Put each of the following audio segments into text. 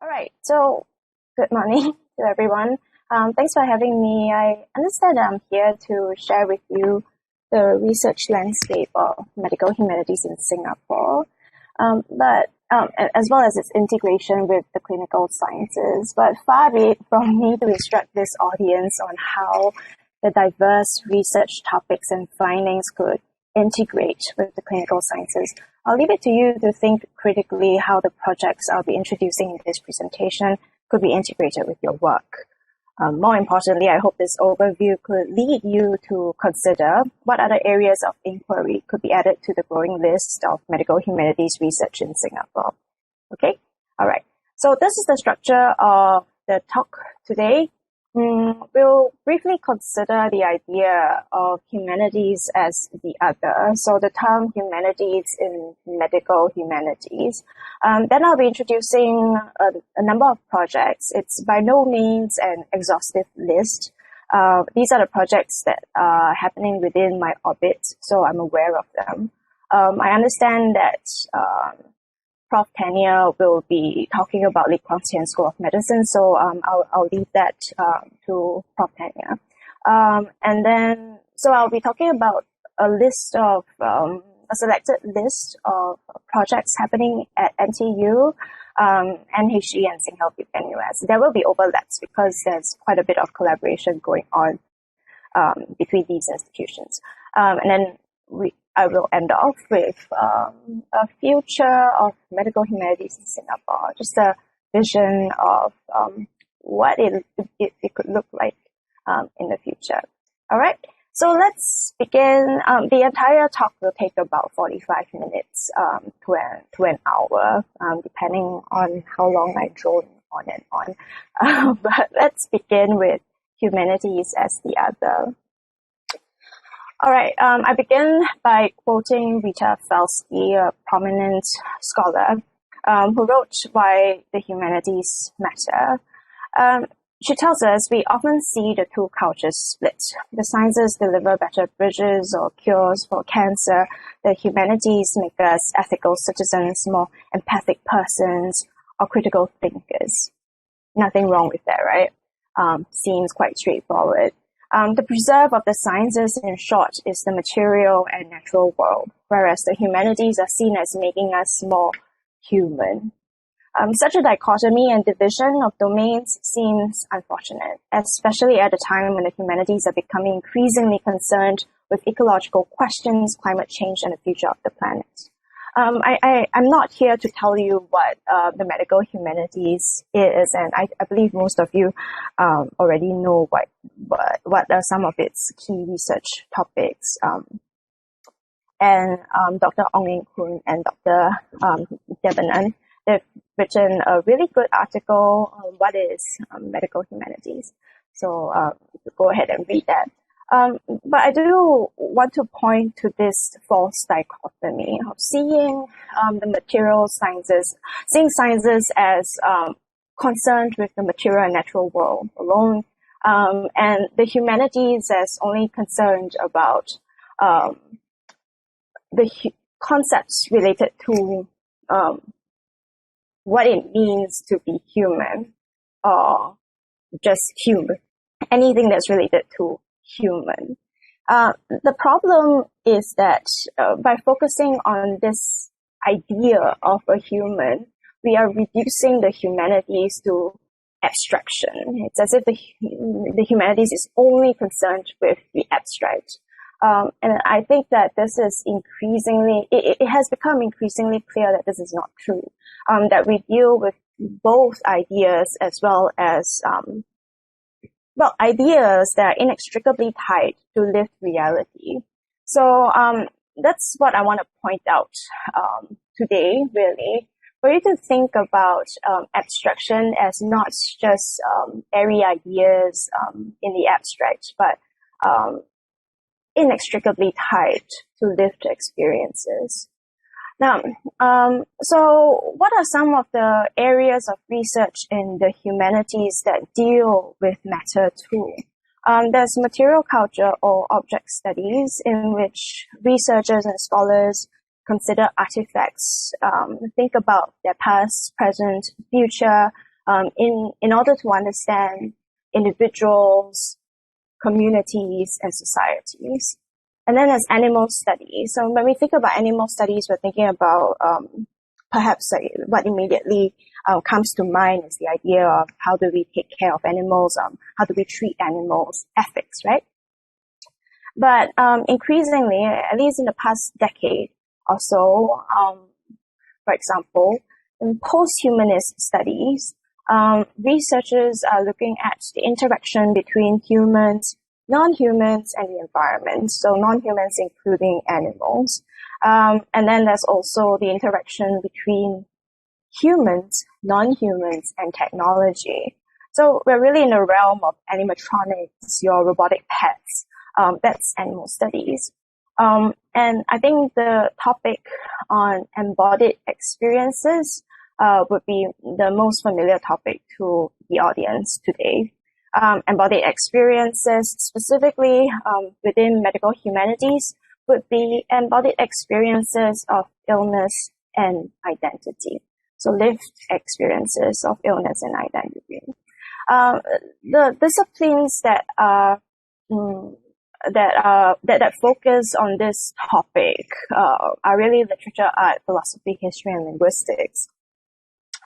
All right, so good morning to everyone. Thanks for having me. I understand I'm here to share with you the research landscape of medical humanities in Singapore, as well as its integration with the clinical sciences. But far be it from me to instruct this audience on how the diverse research topics and findings could integrate with the clinical sciences. I'll leave it to you to think critically how the projects I'll be introducing in this presentation could be integrated with your work. More importantly, I hope this overview could lead you to consider what other areas of inquiry could be added to the growing list of medical humanities research in Singapore. Okay? All right. So this is the structure of the talk today. We'll briefly consider the idea of humanities as the other. So the term humanities in medical humanities. Then I'll be introducing a number of projects. It's by no means an exhaustive list. These are the projects that are happening within my orbit, so I'm aware of them. I understand that Prof. Tanya will be talking about Lee Kwang Sian School of Medicine, so I'll leave that to Prof. Tanya. And then, so I'll be talking about a selected list of projects happening at NTU, NHE, and SingHealth with NUS. There will be overlaps because there's quite a bit of collaboration going on between these institutions. And then I will end off with a future of medical humanities in Singapore, just a vision of what it could look like in the future. All right, so let's begin. The entire talk will take about 45 minutes to an hour, depending on how long I drone on and on. But let's begin with humanities as the other. All right, I begin by quoting Rita Felsky, a prominent scholar, who wrote Why the Humanities Matter. She tells us we often see the two cultures split. The sciences deliver better bridges or cures for cancer. The humanities make us ethical citizens, more empathic persons, or critical thinkers. Nothing wrong with that, right? Seems quite straightforward. The preserve of the sciences, in short, is the material and natural world, whereas the humanities are seen as making us more human. Such a dichotomy and division of domains seems unfortunate, especially at a time when the humanities are becoming increasingly concerned with ecological questions, climate change, and the future of the planet. I'm not here to tell you what the medical humanities is, and I believe most of you already know what are some of its key research topics. And Dr. Ong Eng Kun and Dr. Devanan, they've written a really good article on what is medical humanities. So go ahead and read that. But I do want to point to this false dichotomy of seeing the material sciences, seeing sciences as concerned with the material and natural world alone, and the humanities as only concerned about the concepts related to what it means to be human, or just human, anything that's related to human. The problem is that by focusing on this idea of a human, we are reducing the humanities to abstraction. It's as if the humanities is only concerned with the abstract. And I think that this is increasingly, it has become increasingly clear that this is not true. That we deal with both ideas as well as ideas that are inextricably tied to lived reality. So that's what I want to point out today, really, for you to think about abstraction as not just airy ideas in the abstract, but inextricably tied to lived experiences. Now, so what are some of the areas of research in the humanities that deal with matter too? There's material culture or object studies, in which researchers and scholars consider artifacts, think about their past, present, future, in order to understand individuals, communities, and societies. And then there's animal studies. So when we think about animal studies, we're thinking about perhaps what immediately comes to mind is the idea of how do we take care of animals, how do we treat animals, ethics, right? But increasingly, at least in the past decade or so, for example, in post-humanist studies, researchers are looking at the interaction between humans, non-humans, and the environment. So non-humans including animals. And then there's also the interaction between humans, non-humans, and technology. So we're really in the realm of animatronics, your robotic pets. That's animal studies. And I think the topic on embodied experiences would be the most familiar topic to the audience today. Embodied experiences, specifically within medical humanities, would be embodied experiences of illness and identity. So lived experiences of illness and identity. The disciplines that focus on this topic are really literature, art, philosophy, history, and linguistics.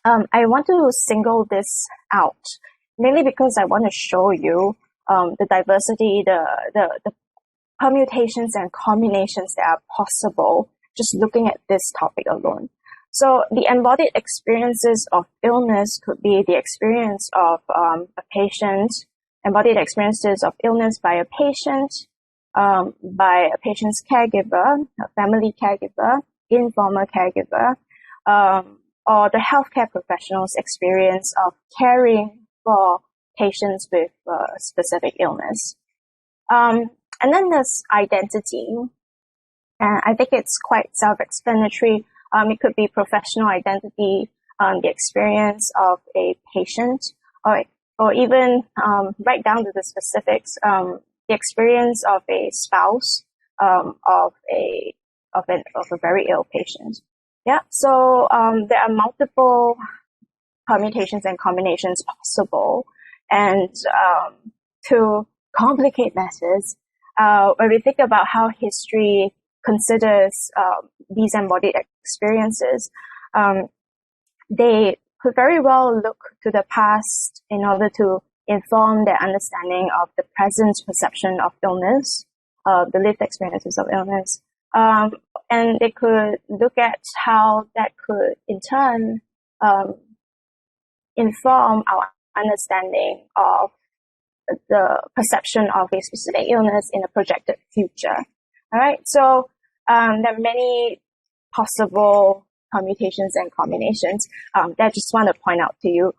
I want to single this out, mainly because I want to show you the diversity, the permutations and combinations that are possible just looking at this topic alone. So the embodied experiences of illness could be the experience of a patient, embodied experiences of illness by a patient, by a patient's caregiver, a family caregiver, informal caregiver, or the healthcare professional's experience of caring for patients with specific illness. And then there's identity. And I think it's quite self-explanatory. It could be professional identity, the experience of a patient, or even right down to the specifics, the experience of a spouse of a very ill patient. Yeah. So there are multiple permutations and combinations possible, and to complicate matters, when we think about how history considers these embodied experiences, they could very well look to the past in order to inform their understanding of the present perception of illness, the lived experiences of illness. And they could look at how that could, in turn, inform our understanding of the perception of a specific illness in a projected future. All right, so there are many possible permutations and combinations that I just want to point out to you.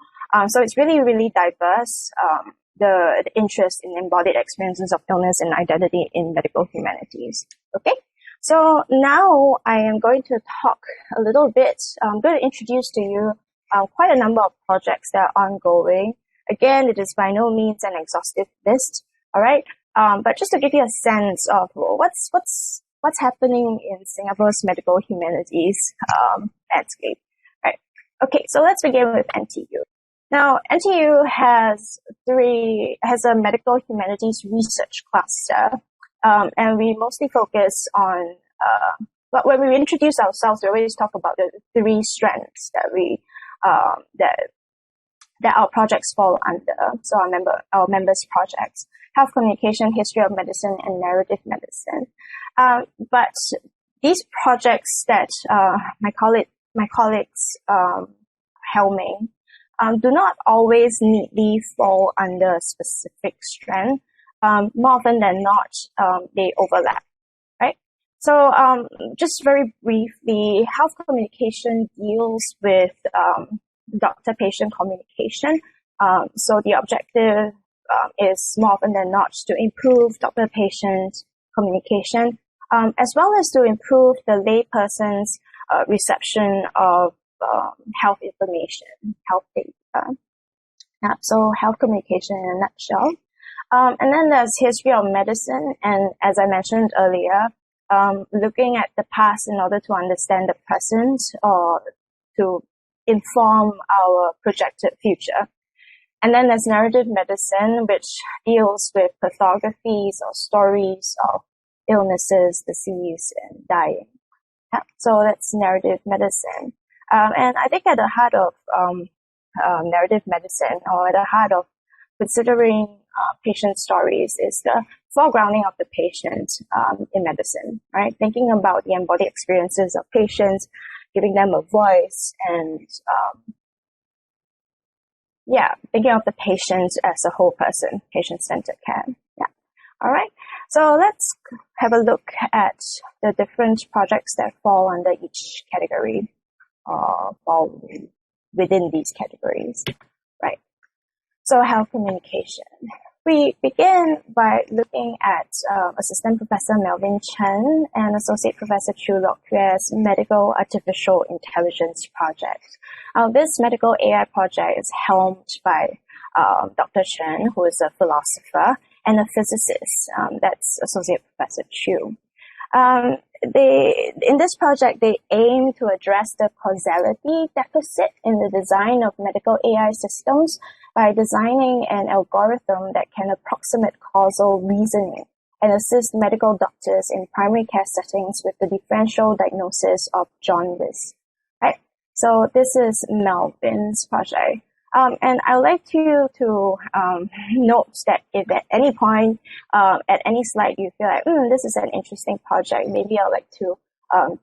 So it's really, really diverse, the interest in embodied experiences of illness and identity in medical humanities. Okay, so now I am going to talk a little bit. I'm going to introduce to you quite a number of projects that are ongoing. Again, it is by no means an exhaustive list, all right? But just to give you a sense of what's happening in Singapore's medical humanities landscape. Right. Okay, so let's begin with NTU. Now, NTU has a medical humanities research cluster, and we mostly focus on. But when we introduce ourselves, we always talk about the three strengths that we that our projects fall under. So our members' projects: health communication, history of medicine, and narrative medicine. But these projects that my colleagues helming do not always neatly fall under a specific strand. More often than not, they overlap, right? So just very briefly, health communication deals with doctor-patient communication. So the objective is more often than not to improve doctor-patient communication, as well as to improve the layperson's reception of health information, health data. So health communication in a nutshell. And then there's history of medicine, and as I mentioned earlier, looking at the past in order to understand the present, or to inform our projected future. And then there's narrative medicine, which deals with pathographies or stories of illnesses, disease, and dying. Yeah, so that's narrative medicine. And I think at the heart of narrative medicine, or at the heart of considering patient stories, is the foregrounding of the patient in medicine, right? Thinking about the embodied experiences of patients, giving them a voice, and thinking of the patient as a whole person, patient-centered care. Yeah. All right. So let's have a look at the different projects that fall under each category, or fall within these categories, right? So health communication. We begin by looking at Assistant Professor Melvin Chen and Associate Professor Chu Lok Yue's Medical Artificial Intelligence Project. This medical AI project is helmed by Dr. Chen, who is a philosopher, and a physicist, that's Associate Professor Chu. In this project, they aim to address the causality deficit in the design of medical AI systems by designing an algorithm that can approximate causal reasoning and assist medical doctors in primary care settings with the differential diagnosis of jaundice. Right? So this is Melvin's project. And I'd like you to note that if at any point, at any slide, you feel like, this is an interesting project, maybe I'd like to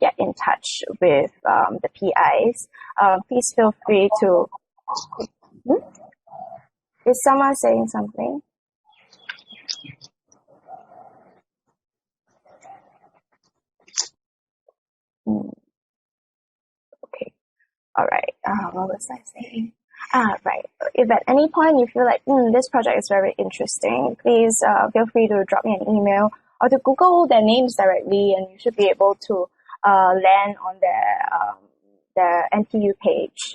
get in touch with the PIs. Please feel free to... Is someone saying something? Okay. All right. What was I saying? Right. If at any point you feel like, this project is very interesting, please feel free to drop me an email or to Google their names directly, and you should be able to land on their NTU page.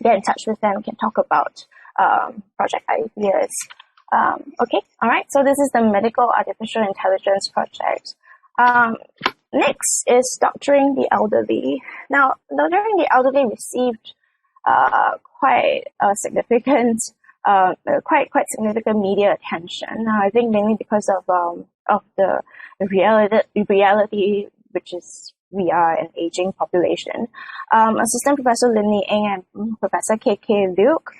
Get in touch with them. We can talk about project ideas. Okay. All right. So this is the Medical Artificial Intelligence Project. Next is doctoring the elderly. Now, doctoring the elderly received quite significant media attention. I think mainly because of the reality, which is we are an aging population. Assistant Professor Ling and Professor K.K. Luke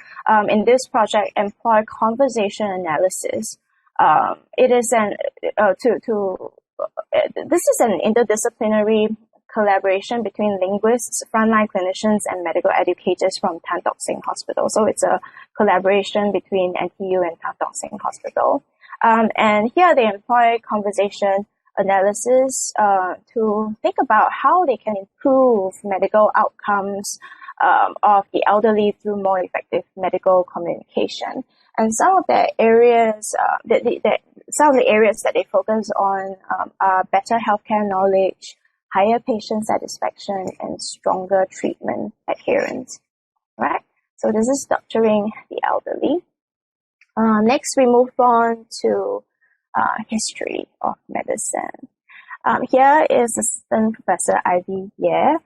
in this project employ conversation analysis. It is this is an interdisciplinary collaboration between linguists, frontline clinicians, and medical educators from Tan Tock Seng Hospital. So it's a collaboration between NTU and Tan Tock Seng Hospital. And here they employ conversation analysis to think about how they can improve medical outcomes of the elderly through more effective medical communication. And some of the areas that they focus on are better healthcare knowledge, higher patient satisfaction, and stronger treatment adherence. Right? So this is doctoring the elderly. Next, we move on to history of medicine. Here is Assistant Professor Ivy Ye.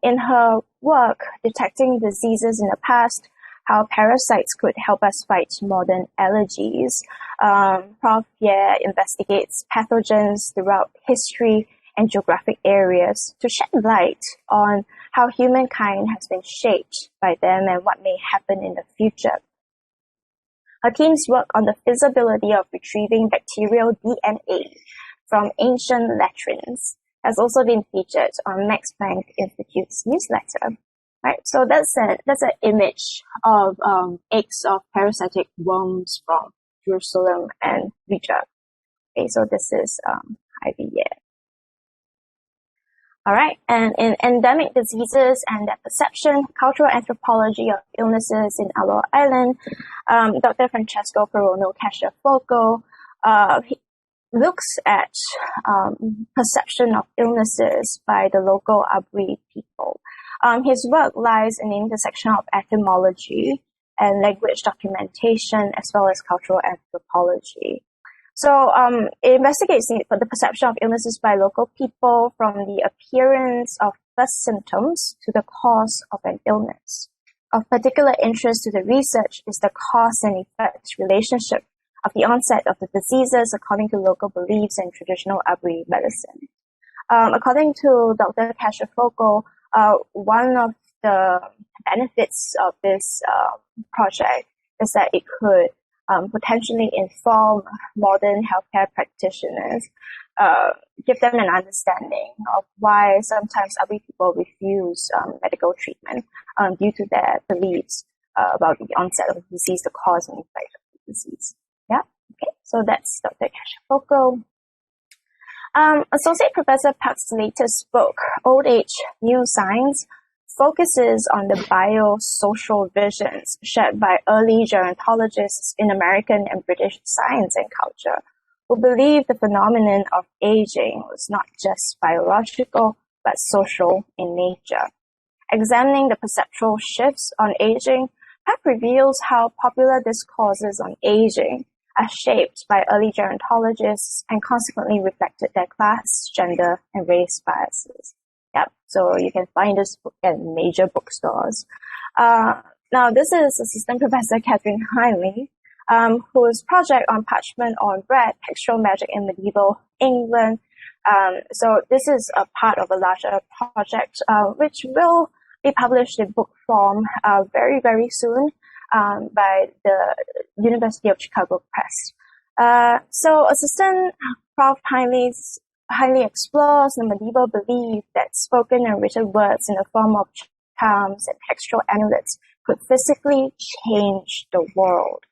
In her work, Detecting Diseases in the Past, How Parasites Could Help Us Fight Modern Allergies, Prof. Ye investigates pathogens throughout history and geographic areas to shed light on how humankind has been shaped by them and what may happen in the future. Her team's work on the feasibility of retrieving bacterial DNA from ancient latrines has also been featured on Max Planck Institute's newsletter. Right, so that's an image of eggs of parasitic worms from Jerusalem and Riga. Okay, so this is Ivy Ye. All right, and in endemic diseases and their perception, cultural anthropology of illnesses in Aloe Island, Dr. Francesco Perono Casciafoco he looks at perception of illnesses by the local Abri people. His work lies in the intersection of etymology and language documentation, as well as cultural anthropology. So it investigates the perception of illnesses by local people from the appearance of first symptoms to the cause of an illness. Of particular interest to the research is the cause and effect relationship of the onset of the diseases according to local beliefs and traditional Abri medicine. According to Dr. Kashafogo, one of the benefits of this project is that it could potentially inform modern healthcare practitioners, give them an understanding of why sometimes Abri people refuse medical treatment due to their beliefs about the onset of the disease, the cause and effect of the disease. Yeah, okay, so that's Dr. Kashafogo. Associate Professor Park's latest book, Old Age, New Science, focuses on the biosocial visions shared by early gerontologists in American and British science and culture, who believed the phenomenon of aging was not just biological, but social in nature. Examining the perceptual shifts on aging, Park reveals how popular discourses on aging are shaped by early gerontologists and consequently reflected their class, gender, and race biases. Yep, so you can find this book at major bookstores. Now, this is Assistant Professor Katherine Hiley, whose project on parchment on bread, textual magic in medieval England. So this is a part of a larger project, which will be published in book form very, very soon by the University of Chicago Press. So Assistant Prof. Hiley explores the medieval belief that spoken and written words in the form of charms and textual amulets could physically change the world,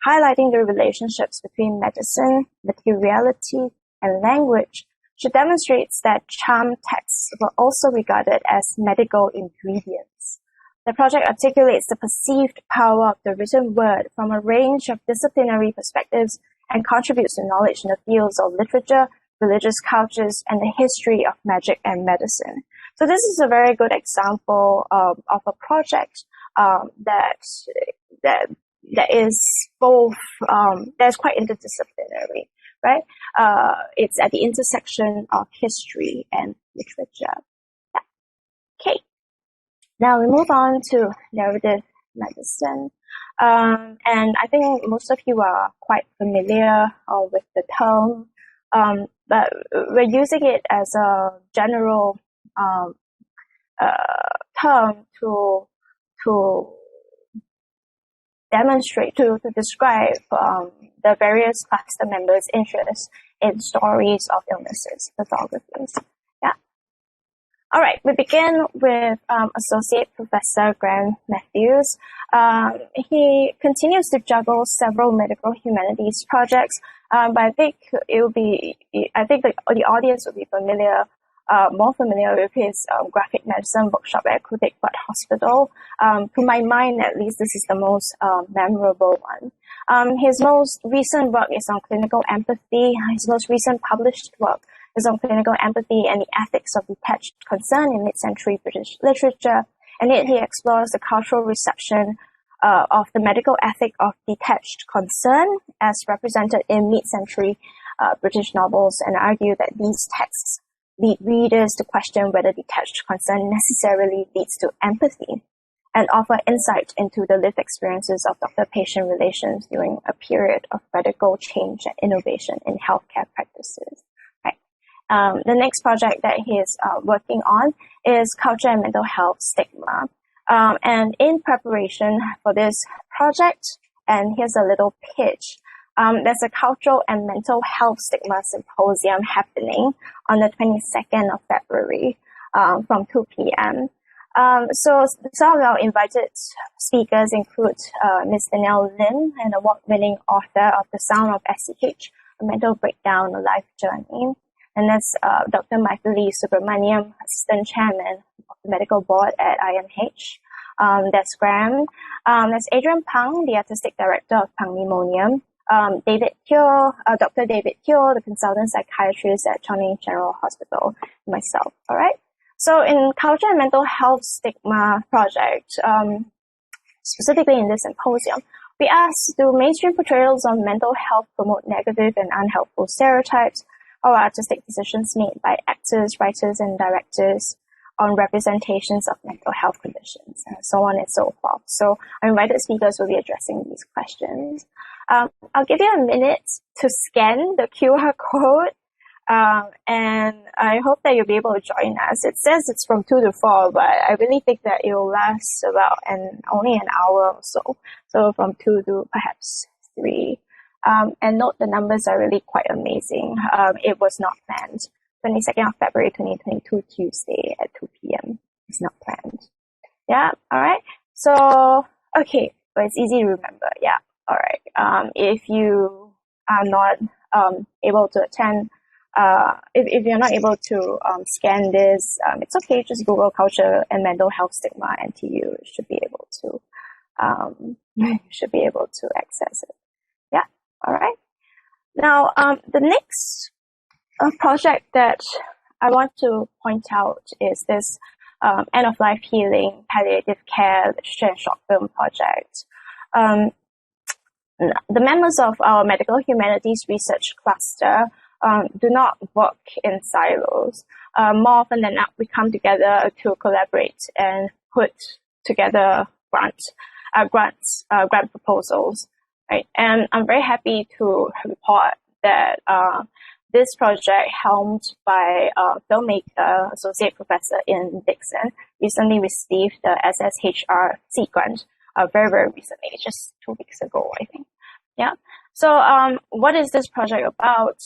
highlighting the relationships between medicine, materiality, and language. She demonstrates that charm texts were also regarded as medical ingredients. The project articulates the perceived power of the written word from a range of disciplinary perspectives and contributes to knowledge in the fields of literature, religious cultures, and the history of magic and medicine. So this is a very good example of a project that is both that's quite interdisciplinary, right? It's at the intersection of history and literature. Yeah. Okay. Now we move on to narrative medicine. And I think most of you are quite familiar with the term, but we're using it as a general term to demonstrate, to describe the various cluster members' interests in stories of illnesses, pathographies. Yeah. All right, we begin with Associate Professor Graham Matthews. He continues to juggle several medical humanities projects, but I think the audience will be more familiar with his graphic medicine workshop at Kutik Butt Hospital. To my mind, at least, this is the most memorable one. His most recent work is on clinical empathy. His most recent published work is on clinical empathy and the ethics of detached concern in mid-century British literature. And yet he explores the cultural reception of the medical ethic of detached concern as represented in mid-century British novels, and argue that these texts lead readers to question whether detached concern necessarily leads to empathy, and offer insight into the lived experiences of doctor-patient relations during a period of radical change and innovation in healthcare practices. Right. The next project that he is working on is Culture and Mental Health Stigma. And in preparation for this project, and here's a little pitch, there's a Cultural and Mental Health Stigma Symposium happening on the 22nd of February from 2 p.m. So some of our invited speakers include Ms. Danielle Ling, an award-winning author of The Sound of SCH, A Mental Breakdown, A Life Journey. And that's Dr. Michael Subramaniam, Assistant Chairman of the Medical Board at IMH. That's Graham. That's Adrian Pang, the Artistic Director of Pangmemonium. David Teo, Dr. David Teo, the Consultant Psychiatrist at Chiang General Hospital, myself. All right. So in Culture and Mental Health Stigma project, specifically in this symposium, we asked, do mainstream portrayals of mental health promote negative and unhelpful stereotypes, or are artistic decisions made by actors, writers, and directors on representations of mental health conditions, and so on and so forth. So our invited speakers will be addressing these questions. I'll give you a minute to scan the QR code, and I hope that you'll be able to join us. It says it's from 2 to 4, but I really think that it will last about only an hour or so. So from 2 to perhaps 3. And note the numbers are really quite amazing. It was not planned. 22nd of February 2022, Tuesday at 2 p.m. It's not planned. Yeah, all right. So, okay, but it's easy to remember. Yeah, all right. If you are not able to attend, if you're not able to scan this, it's okay. Just Google culture and mental health stigma NTU. You should be able to you should be able to access it. Yeah, all right. Now, the next project that I want to point out is this end-of-life healing, palliative care, literature and short film project. The members of our medical humanities research cluster do not work in silos. More often than not, we come together to collaborate and put together grant proposals. Right, and I'm very happy to report that this project, helmed by filmmaker, associate professor in Dixon, recently received the SSHRC grant very, very recently, just 2 weeks ago, I think. Yeah. So what is this project about?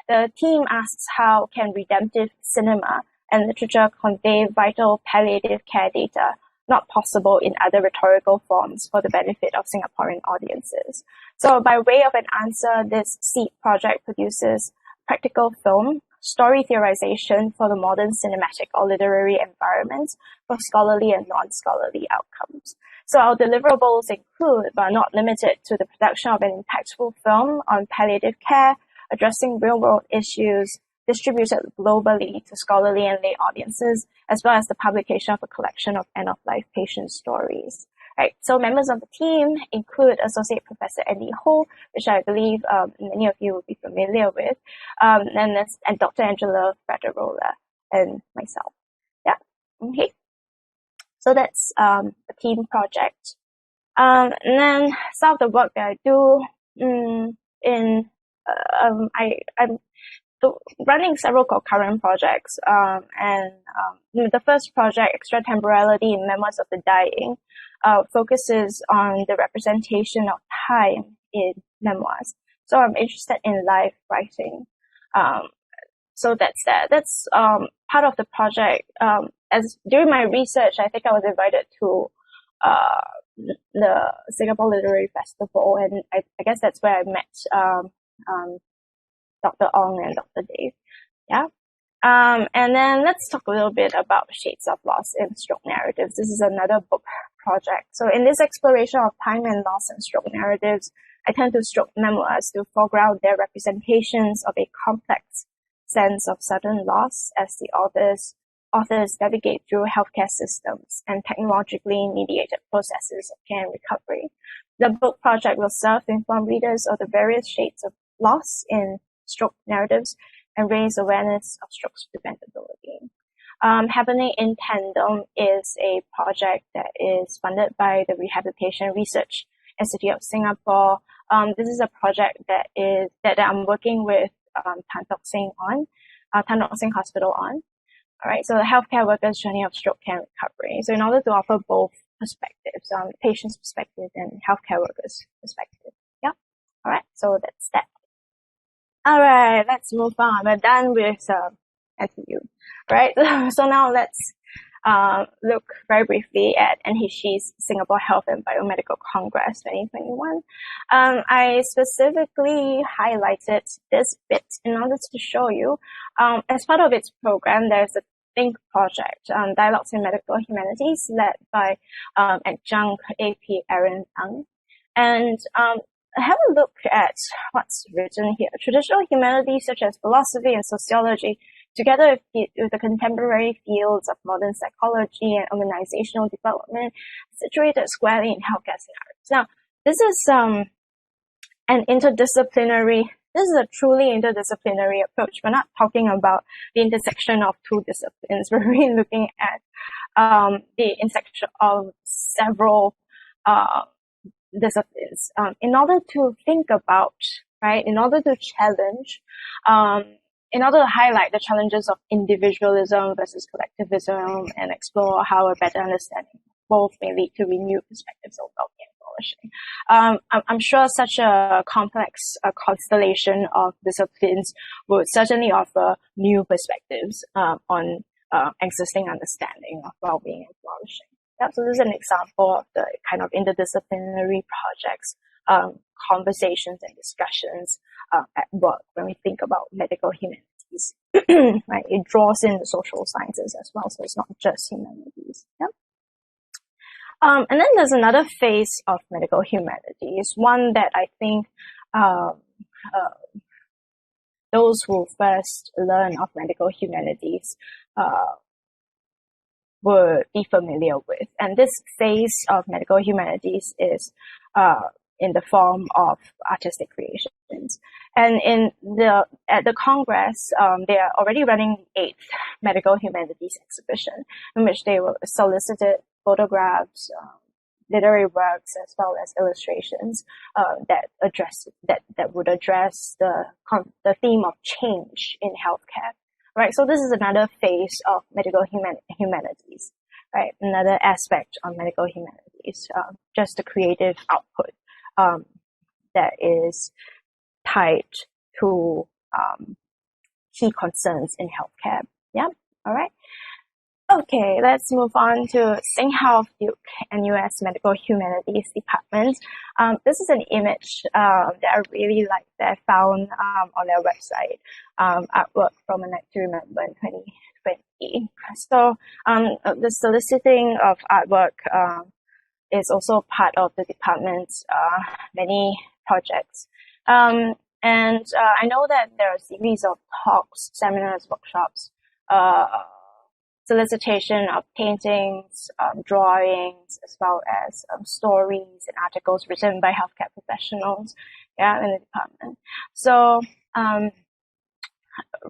The team asks how can redemptive cinema and literature convey vital palliative care data not possible in other rhetorical forms for the benefit of Singaporean audiences. So by way of an answer, this SEED project produces practical film, story theorization for the modern cinematic or literary environments for scholarly and non-scholarly outcomes. So our deliverables include, but are not limited to, the production of an impactful film on palliative care, addressing real-world issues, distributed globally to scholarly and lay audiences, as well as the publication of a collection of end-of-life patient stories. Right. So members of the team include Associate Professor Andy Ho, which I believe many of you will be familiar with, and Dr. Angela Frederola and myself. Yeah. Okay. So that's the team project. And then some of the work that I do I'm running several concurrent projects, the first project, Extratemporality in Memoirs of the Dying, focuses on the representation of time in memoirs. So I'm interested in life writing. So that's that. That's part of the project. As during my research, I think I was invited to the Singapore Literary Festival, and I guess that's where I met Dr. Ong and Dr. Dave. Yeah. And then let's talk a little bit about Shades of Loss in Stroke Narratives. This is another book project. So in this exploration of time and loss and stroke narratives, I turn to stroke memoirs to foreground their representations of a complex sense of sudden loss as the authors navigate through healthcare systems and technologically mediated processes of care and recovery. The book project will serve to inform readers of the various shades of loss in stroke narratives and raise awareness of stroke's preventability. Happening in Tandem is a project that is funded by the Rehabilitation Research Institute of Singapore. This is a project that I'm working with Tan Tock Seng Hospital on. All right, so the healthcare workers' journey of stroke care and recovery. So in order to offer both perspectives, patient's perspective and healthcare workers' perspective. Yeah. All right, so that's that. All right, let's move on. We're done with NTU, right? So now let's look very briefly at NHG's Singapore Health and Biomedical Congress 2021. I specifically highlighted this bit in order to show you, as part of its program, there's a Think project, Dialogues in Medical Humanities, led by adjunct AP Aaron Ang. And have a look at what's written here. Traditional humanities such as philosophy and sociology, together with the contemporary fields of modern psychology and organizational development, situated squarely in healthcare scenarios. Now, this is this is a truly interdisciplinary approach. We're not talking about the intersection of two disciplines. We're really looking at the intersection of several disciplines in order to think about, right, in order to challenge, in order to highlight the challenges of individualism versus collectivism and explore how a better understanding of both may lead to renewed perspectives of well-being and flourishing. I'm sure such a complex constellation of disciplines would certainly offer new perspectives on existing understanding of well-being and flourishing. Yeah, so this is an example of the kind of interdisciplinary projects, conversations and discussions at work when we think about medical humanities. Right? It draws in the social sciences as well, so it's not just humanities. Yeah? And then there's another phase of medical humanities, one that I think those who first learn of medical humanities would be familiar with. And this phase of medical humanities is in the form of artistic creations. And at the Congress, they are already running the 8th Medical Humanities exhibition, in which they solicited photographs, literary works, as well as illustrations that would address the theme of change in healthcare. Right, so this is another phase of medical humanities, right? Another aspect of medical humanities, just the creative output that is tied to key concerns in healthcare. Yeah, all right. Okay, let's move on to SingHealth Duke NUS Medical Humanities Department. This is an image that I really like that I found on their website, artwork from a Night to Remember in 2020. So the soliciting of artwork is also part of the department's many projects. And I know that there are a series of talks, seminars, workshops, solicitation of paintings, drawings, as well as stories and articles written by healthcare professionals, yeah, in the department. So,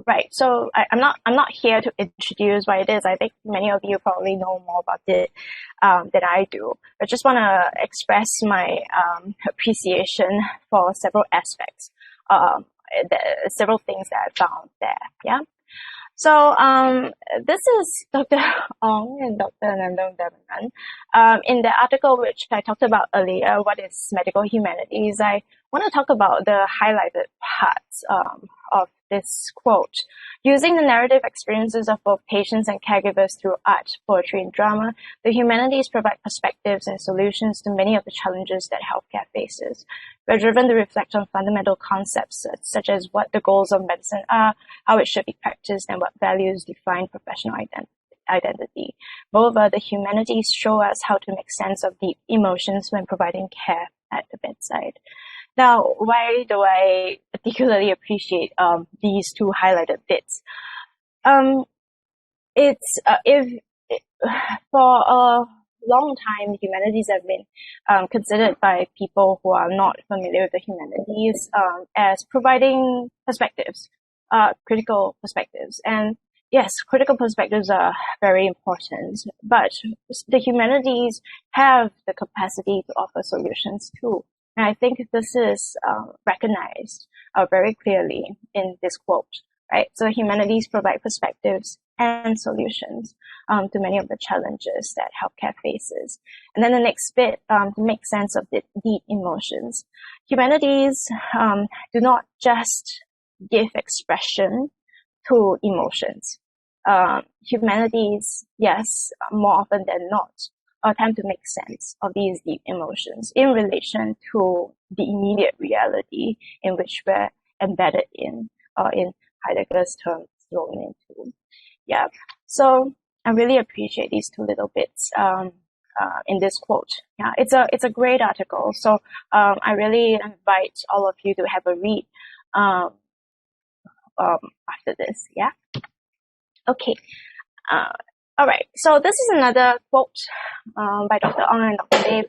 right. So I'm not here to introduce what it is. I think many of you probably know more about it than I do. I just want to express my appreciation for several aspects, several things that I found there. Yeah. So this is Dr. Ong and Dr. Nandong Devanan. In the article which I talked about earlier, what is medical humanities, I want to talk about the highlighted parts of this quote. Using the narrative experiences of both patients and caregivers through art, poetry, and drama, the humanities provide perspectives and solutions to many of the challenges that healthcare faces. We're driven to reflect on fundamental concepts such as what the goals of medicine are, how it should be practiced, and what values define professional identity. Moreover, the humanities show us how to make sense of deep emotions when providing care at the bedside. Now, why do I particularly appreciate these two highlighted bits? For a long time, humanities have been considered by people who are not familiar with the humanities as providing perspectives, critical perspectives. And yes, critical perspectives are very important, but the humanities have the capacity to offer solutions too. And I think this is recognized very clearly in this quote, right? So humanities provide perspectives and solutions to many of the challenges that healthcare faces. And then the next bit, to make sense of the deep emotions. Humanities do not just give expression to emotions. Humanities, yes, more often than not, attempt to make sense of these deep emotions in relation to the immediate reality in which we're embedded in, or in Heidegger's terms, thrown into. Yeah, so I really appreciate these two little bits in this quote. Yeah, it's a great article. So I really invite all of you to have a read after this. Yeah. Okay. All right. So this is another quote by Dr. Ong and Dr. Dave.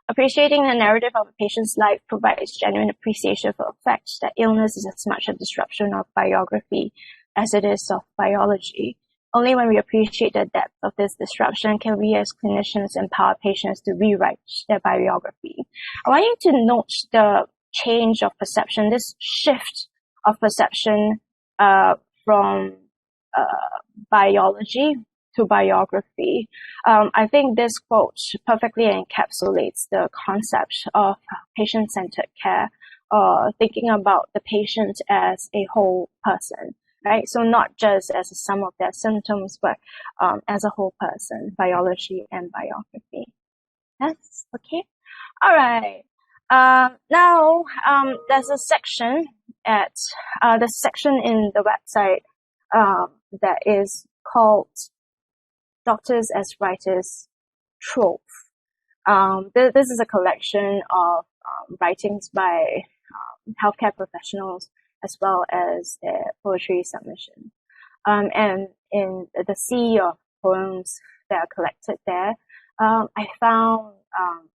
Appreciating the narrative of a patient's life provides genuine appreciation for the fact that illness is as much a disruption of biography as it is of biology. Only when we appreciate the depth of this disruption can we as clinicians empower patients to rewrite their biography. I want you to note the change of perception, this shift of perception from biology to biography. I think this quote perfectly encapsulates the concept of patient-centered care, thinking about the patient as a whole person, right? So not just as a sum of their symptoms, but as a whole person, biology and biography. Yes, okay. All right. Now, there's a section at the section in the website that is called Doctors as Writers Trove. This is a collection of writings by healthcare professionals as well as their poetry submission. And in the sea of poems that are collected there, I found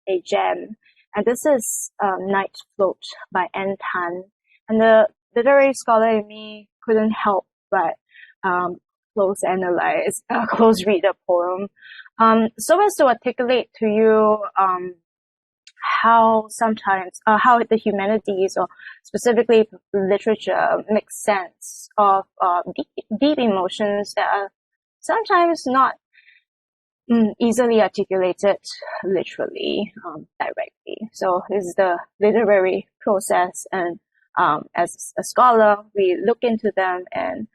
a gem, and this is Night Float by N. Tan. And the literary scholar in me couldn't help but close read the poem, so as to articulate to you how the humanities, or specifically literature, makes sense of deep emotions that are sometimes not easily articulated literally, directly. So this is the literary process, and as a scholar, we look into them and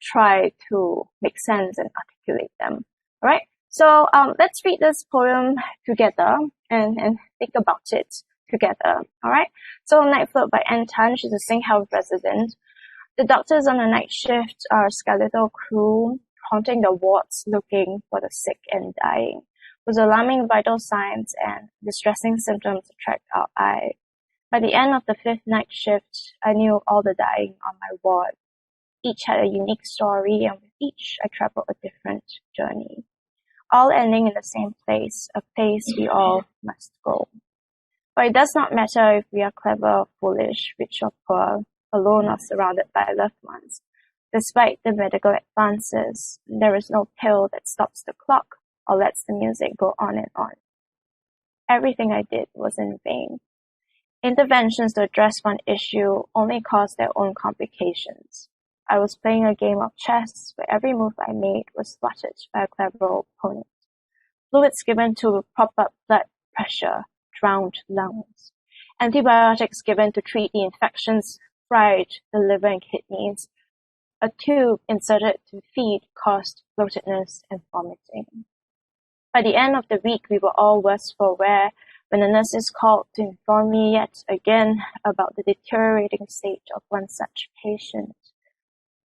try to make sense and articulate them. All right. So let's read this poem together and think about it together. All right. So Night Float by N. Tan. She's a SingHealth resident. The doctors on the night shift are a skeletal crew haunting the wards looking for the sick and dying, whose alarming vital signs and distressing symptoms attract our eye. By the end of the 5th night shift, I knew all the dying on my ward. Each had a unique story, and with each I traveled a different journey, all ending in the same place, a place we all must go. But it does not matter if we are clever or foolish, rich or poor, alone or surrounded by loved ones. Despite the medical advances, there is no pill that stops the clock or lets the music go on and on. Everything I did was in vain. Interventions to address one issue only caused their own complications. I was playing a game of chess where every move I made was thwarted by a clever opponent. Fluids given to prop up blood pressure drowned lungs. Antibiotics given to treat the infections fried the liver and kidneys. A tube inserted to feed caused bloatedness and vomiting. By the end of the week, we were all worse for wear when the nurses called to inform me yet again about the deteriorating state of one such patient.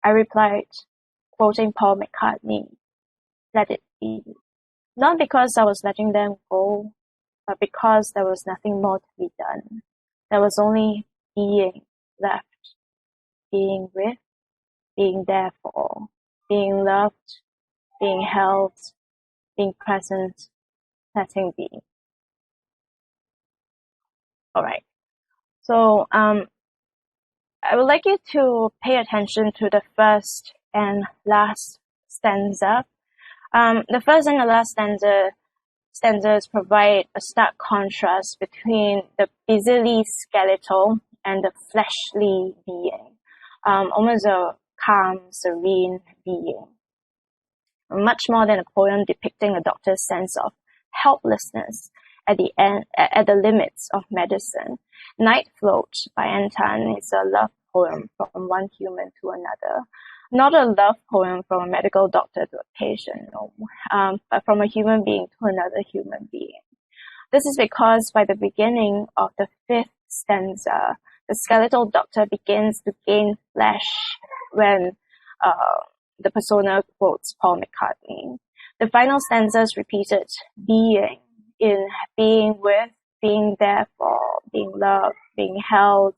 I replied, quoting Paul McCartney, "Let it be." Not because I was letting them go, but because there was nothing more to be done. There was only being left, being with, being there for, being loved, being held, being present, letting be. All right. So I would like you to pay attention to the first and last stanza. The first and the last stanzas provide a stark contrast between the busily skeletal and the fleshly being, almost a calm, serene being. Much more than a poem depicting a doctor's sense of helplessness at the limits of medicine. Night Float by N. Tan is a love poem from one human to another. Not a love poem from a medical doctor to a patient, no, but from a human being to another human being. This is because by the beginning of the 5th stanza, the skeletal doctor begins to gain flesh when the persona quotes Paul McCartney. The final stanzas repeated being, in being with, being there for, being loved, being held,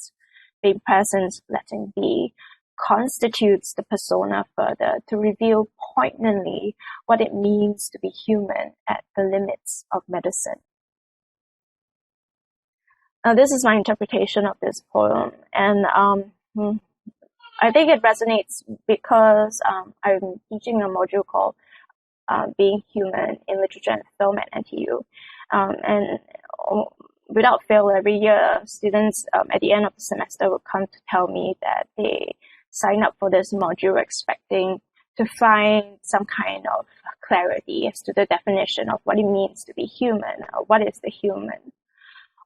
being present, letting be, constitutes the persona further to reveal poignantly what it means to be human at the limits of medicine. this is my interpretation of this poem, and I think it resonates because I'm teaching a module called Being Human in Literature and Film at NTU, and without fail, every year students at the end of the semester will come to tell me that they sign up for this module expecting to find some kind of clarity as to the definition of what it means to be human, or what is the human,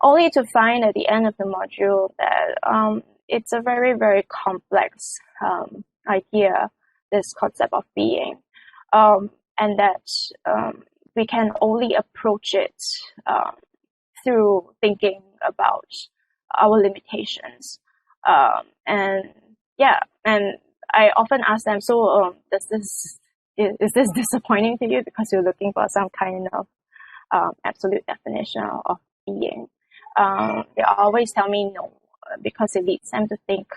only to find at the end of the module that it's a very, very complex idea, this concept of being, and that we can only approach it through thinking about our limitations. And I often ask them, so is this disappointing to you because you're looking for some kind of absolute definition of being? They always tell me no, because it leads them to think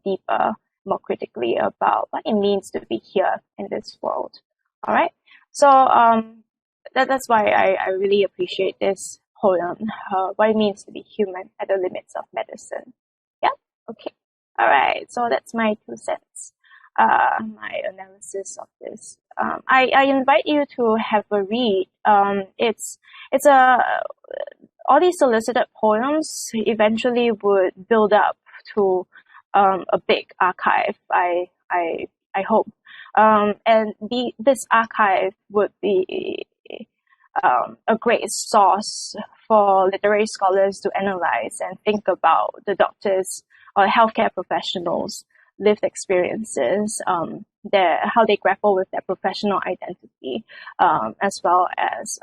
deeper, more critically about what it means to be here in this world. All right, so that's why I really appreciate this poem, what it means to be human at the limits of medicine. Yeah, okay. All right, so that's my 2 cents, my analysis of this. I invite you to have a read. It's all these solicited poems eventually would build up to a big archive, I hope. And this archive would be a great source for literary scholars to analyze and think about the doctors or healthcare professionals' lived experiences, how they grapple with their professional identity, as well as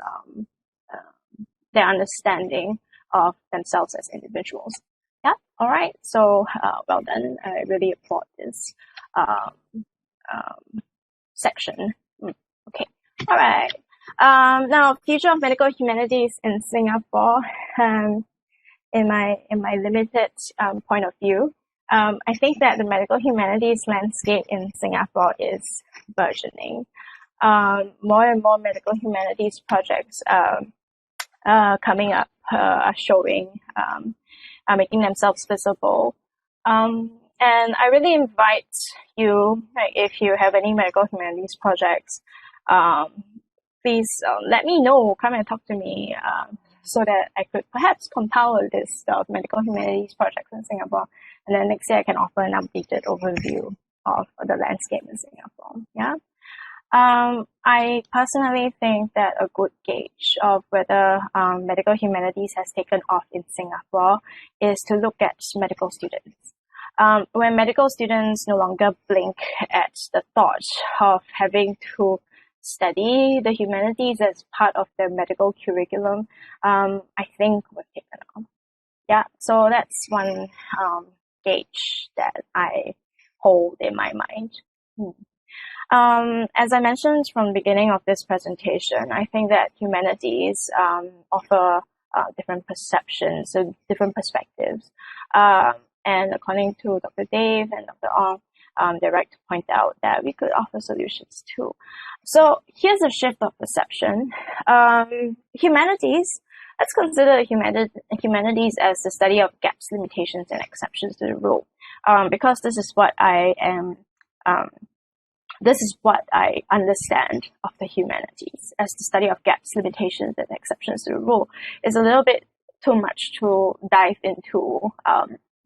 their understanding of themselves as individuals. Yeah, all right. So, well done. I really applaud this section. Okay, all right. Now, future of medical humanities in Singapore. In my limited point of view, I think that the medical humanities landscape in Singapore is burgeoning. More and more medical humanities projects coming up are showing, are making themselves visible. And I really invite you, if you have any medical humanities projects, please let me know, come and talk to me, so that I could perhaps compile a list of medical humanities projects in Singapore, and then next year I can offer an updated overview of the landscape in Singapore. Yeah. I personally think that a good gauge of whether medical humanities has taken off in Singapore is to look at medical students. When medical students no longer blink at the thought of having to study the humanities as part of their medical curriculum, I think we've taken off. Yeah, so that's one gauge that I hold in my mind. As I mentioned from the beginning of this presentation, I think that humanities offer different perceptions and different perspectives. And according to Dr. Dave and Dr. Ong, they're right to point out that we could offer solutions too. So here's a shift of perception. Humanities, let's consider humanities as the study of gaps, limitations, and exceptions to the rule. Because this is what I am, this is what I understand of the humanities as the study of gaps, limitations, and exceptions to the rule. Is a little bit too much to dive into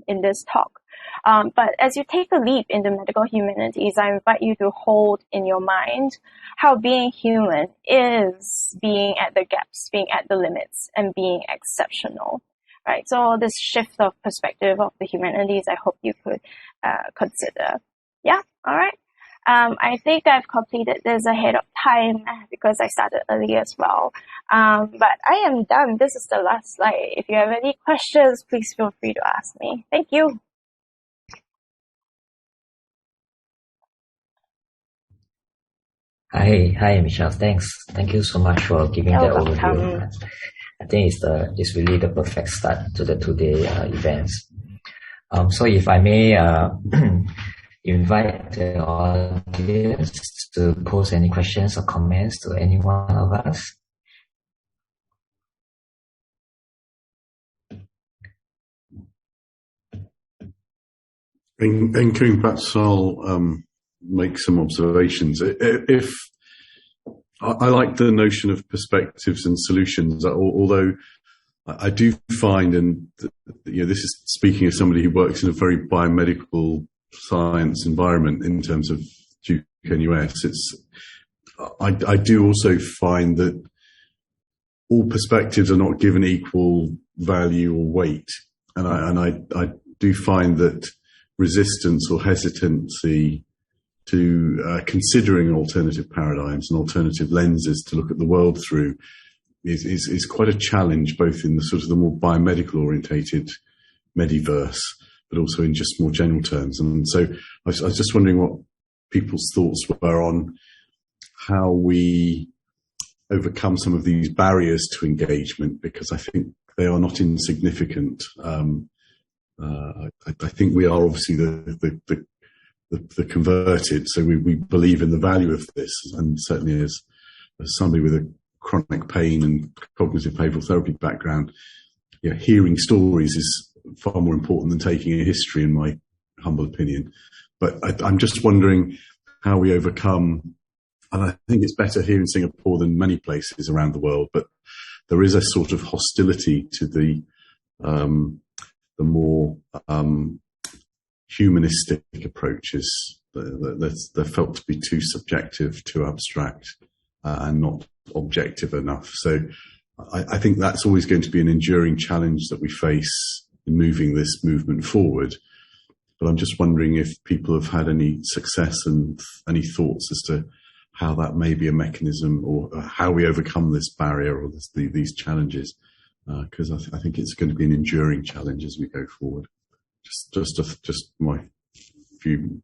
in this talk. But as you take a leap into medical humanities, I invite you to hold in your mind how being human is being at the gaps, being at the limits, and being exceptional. Right? So this shift of perspective of the humanities, I hope you could consider. Yeah, all right. I think I've completed this ahead of time because I started early as well. But I am done. This is the last slide. If you have any questions, please feel free to ask me. Thank you. Hi, Michelle. Thanks. Thank you so much for giving that overview. I think it's really the perfect start to the today events. So if I may invite the audience to post any questions or comments to any one of us. And coming back, so I'll make some observations. If I like the notion of perspectives and solutions, although I do find, and this is speaking as somebody who works in a very biomedical science environment in terms of UK and US, I do also find that all perspectives are not given equal value or weight, and I do find that resistance or hesitancy to considering alternative paradigms and alternative lenses to look at the world through is quite a challenge, both in the sort of the more biomedical orientated mediverse, but also in just more general terms. And so I was just wondering what people's thoughts were on how we overcome some of these barriers to engagement, because I think they are not insignificant. I think we are obviously the converted, so we believe in the value of this, and certainly as somebody with a chronic pain and cognitive behavioural therapy background, hearing stories is far more important than taking a history, in my humble opinion. But I'm just wondering how we overcome, and I think it's better here in Singapore than many places around the world, but there is a sort of hostility to the more humanistic approaches. They're felt to be too subjective, too abstract, and not objective enough. So I think that's always going to be an enduring challenge that we face in moving this movement forward. But I'm just wondering if people have had any success and any thoughts as to how that may be a mechanism, or how we overcome this barrier or these challenges, because I think it's going to be an enduring challenge as we go forward. Just my few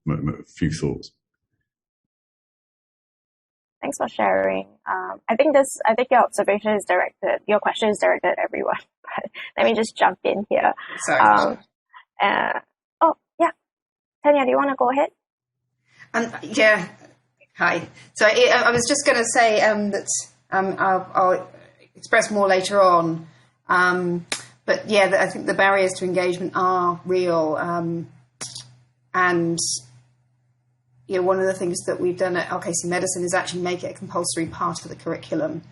thoughts. Thanks for sharing. I think your question is directed at everyone. But let me just jump in here. Sorry. Tanya, do you want to go ahead? Yeah. Hi. So I was just going to say that I'll express more later on. But yeah, I think the barriers to engagement are real. And one of the things that we've done at LKC Medicine is actually make it a compulsory part of the curriculum.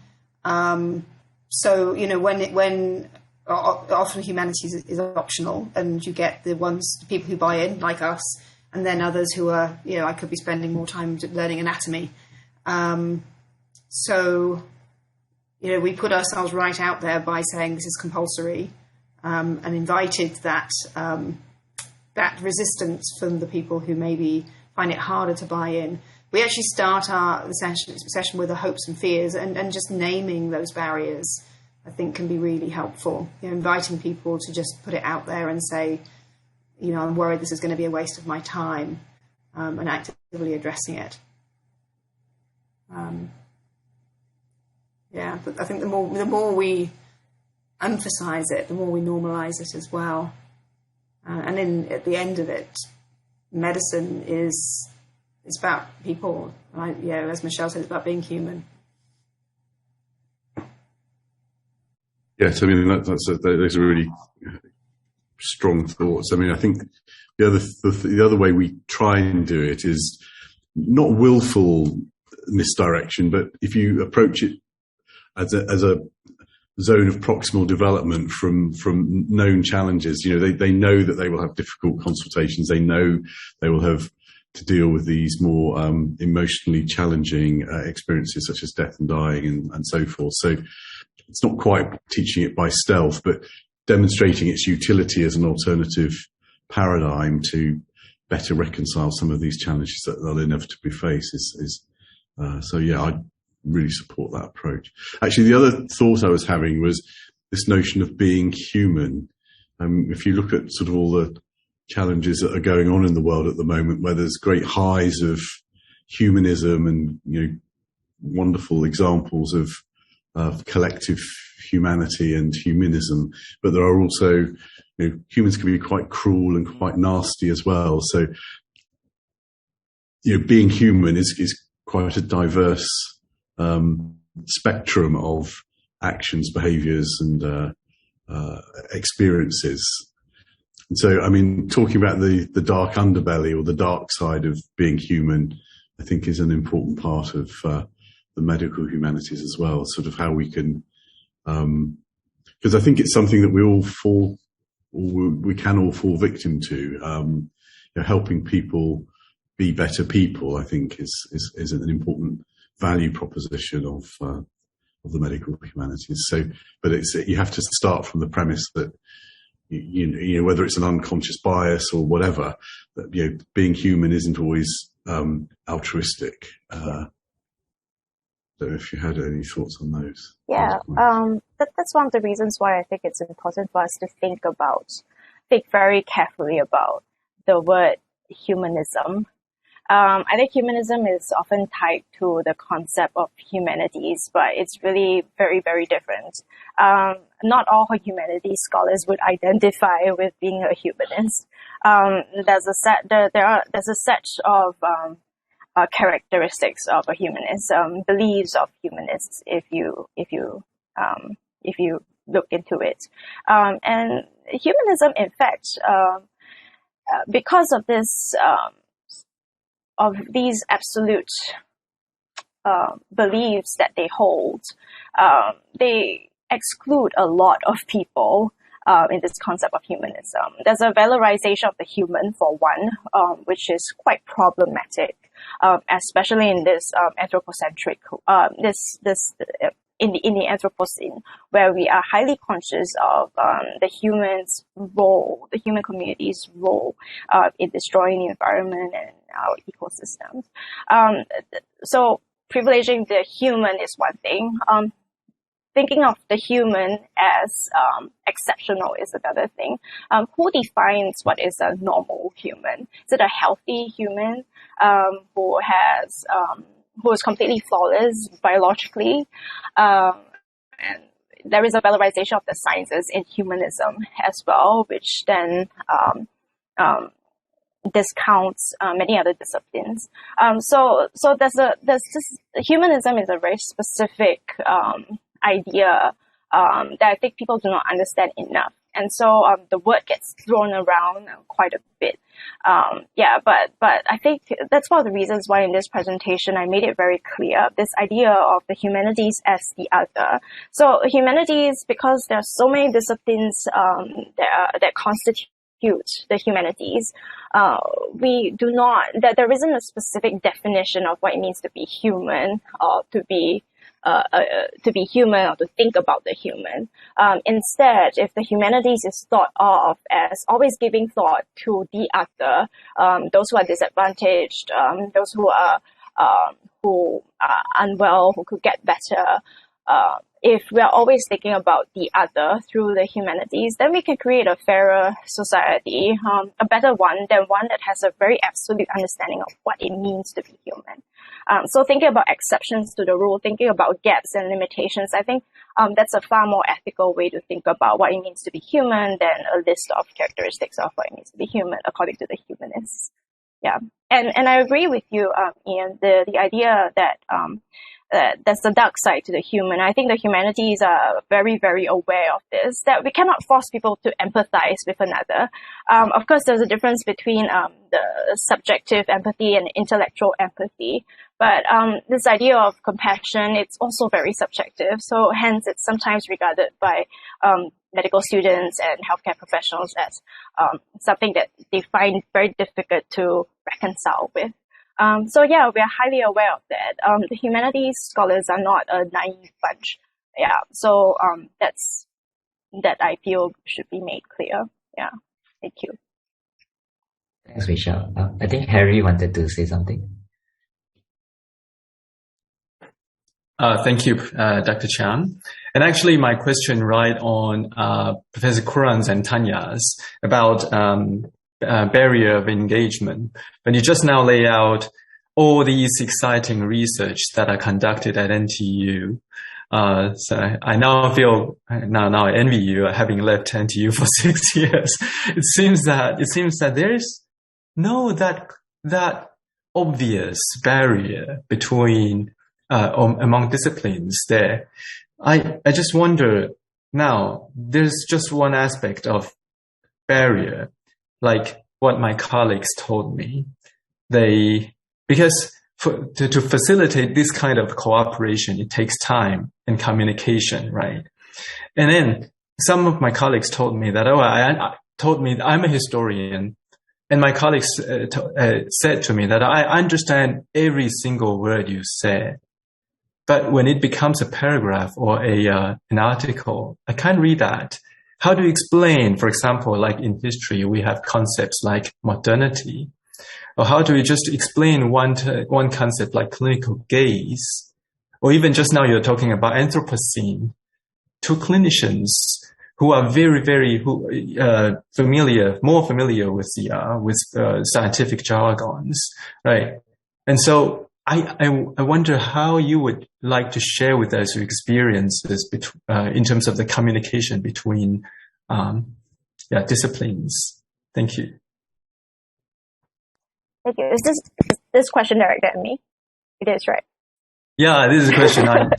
So when often humanities is optional, and you get the people who buy in, like us, and then others who are, I could be spending more time learning anatomy. So we put ourselves right out there by saying this is compulsory, and invited that resistance from the people who maybe find it harder to buy in. We actually start the session with the hopes and fears, and just naming those barriers, I think, can be really helpful. Inviting people to just put it out there and say, I'm worried this is going to be a waste of my time, and actively addressing it. But I think the more we emphasize it, the more we normalize it as well. And at the end of it, medicine is about people. As Michelle said, it's about being human. Yes, I mean those are really strong thoughts. I mean, I think the other way we try and do it is not willful misdirection, but if you approach it as a zone of proximal development from known challenges, they know that they will have difficult consultations. They know they will have to deal with these more emotionally challenging experiences, such as death and dying and so forth. So it's not quite teaching it by stealth, but demonstrating its utility as an alternative paradigm to better reconcile some of these challenges that they'll inevitably face. I really support that approach. Actually, the other thought I was having was this notion of being human. If you look at sort of all the challenges that are going on in the world at the moment, where there's great highs of humanism and wonderful examples of collective humanity and humanism, but there are also humans can be quite cruel and quite nasty as well. So being human is quite a diverse spectrum of actions, behaviours, and experiences. And so, I mean, talking about the dark underbelly or the dark side of being human, I think is an important part of the medical humanities as well, sort of how we can, because I think it's something that we can all fall victim to. You know, helping people be better people, I think, is an important value proposition of the medical humanities. So, but you have to start from the premise that you know, whether it's an unconscious bias or whatever, that, you know, being human isn't always altruistic. So if you had any thoughts on those. Yeah, that's one of the reasons why I think it's important for us to think very carefully about the word humanism. I think humanism is often tied to the concept of humanities, but it's really very, very different. Not all humanities scholars would identify with being a humanist. There's a set of characteristics of a humanist, beliefs of humanists, if you look into it. And humanism, in fact, because of this, of these absolute beliefs that they hold, they exclude a lot of people in this concept of humanism. There's a valorization of the human, for one, which is quite problematic, especially in this anthropocentric, in the Anthropocene, where we are highly conscious of the human's role, the human community's role in destroying the environment and our ecosystems. So privileging the human is one thing. Thinking of the human as exceptional is another thing. Who defines what is a normal human? Is it a healthy human who is completely flawless biologically? And there is a valorization of the sciences in humanism as well, which then discounts many other disciplines. So humanism is a very specific idea that I think people do not understand enough. And so the word gets thrown around quite a bit. But I think that's one of the reasons why in this presentation I made it very clear, this idea of the humanities as the other. So humanities, because there are so many disciplines that constitute the humanities, there isn't a specific definition of what it means to be human or to be human or to think about the human. Instead, if the humanities is thought of as always giving thought to the other, those who are disadvantaged, those who are unwell, who could get better, if we are always thinking about the other through the humanities, then we can create a fairer society, a better one than one that has a very absolute understanding of what it means to be human. So thinking about exceptions to the rule, thinking about gaps and limitations, I think that's a far more ethical way to think about what it means to be human than a list of characteristics of what it means to be human according to the humanists. Yeah, and I agree with you, Ian, the idea that there's the dark side to the human. I think the humanities are very, very aware of this, that we cannot force people to empathize with another. Of course, there's a difference between the subjective empathy and intellectual empathy. But this idea of compassion, it's also very subjective. So hence, it's sometimes regarded by medical students and healthcare professionals as something that they find very difficult to reconcile with. So yeah, we are highly aware of that. The humanities scholars are not a naive bunch. Yeah, so that I feel should be made clear. Yeah, thank you. Thanks, Michelle. I think Harry wanted to say something. Thank you, Dr. Chiang. And actually, my question right on Professor Curran's and Tanya's about barrier of engagement. When you just now lay out all these exciting research that are conducted at NTU, so I now feel I envy you having left NTU for 6 years. It seems that there is no that obvious barrier between among disciplines there. I just wonder now, there's just one aspect of barrier like what my colleagues told me. Because to facilitate this kind of cooperation, it takes time and communication, right? And then some of my colleagues told me that, told me I'm a historian. And my colleagues said to me that I understand every single word you said. But when it becomes a paragraph or an article, I can't read that. How do you explain, for example, like in history, we have concepts like modernity? Or how do we just explain one concept like clinical gaze? Or even just now you're talking about Anthropocene to clinicians who are very, very more familiar with scientific jargons, right? And so I wonder how you would like to share with us your experiences in terms of the communication between disciplines. Thank you. Thank you. Is this question directed at me? It is, right? Yeah, this is a question. All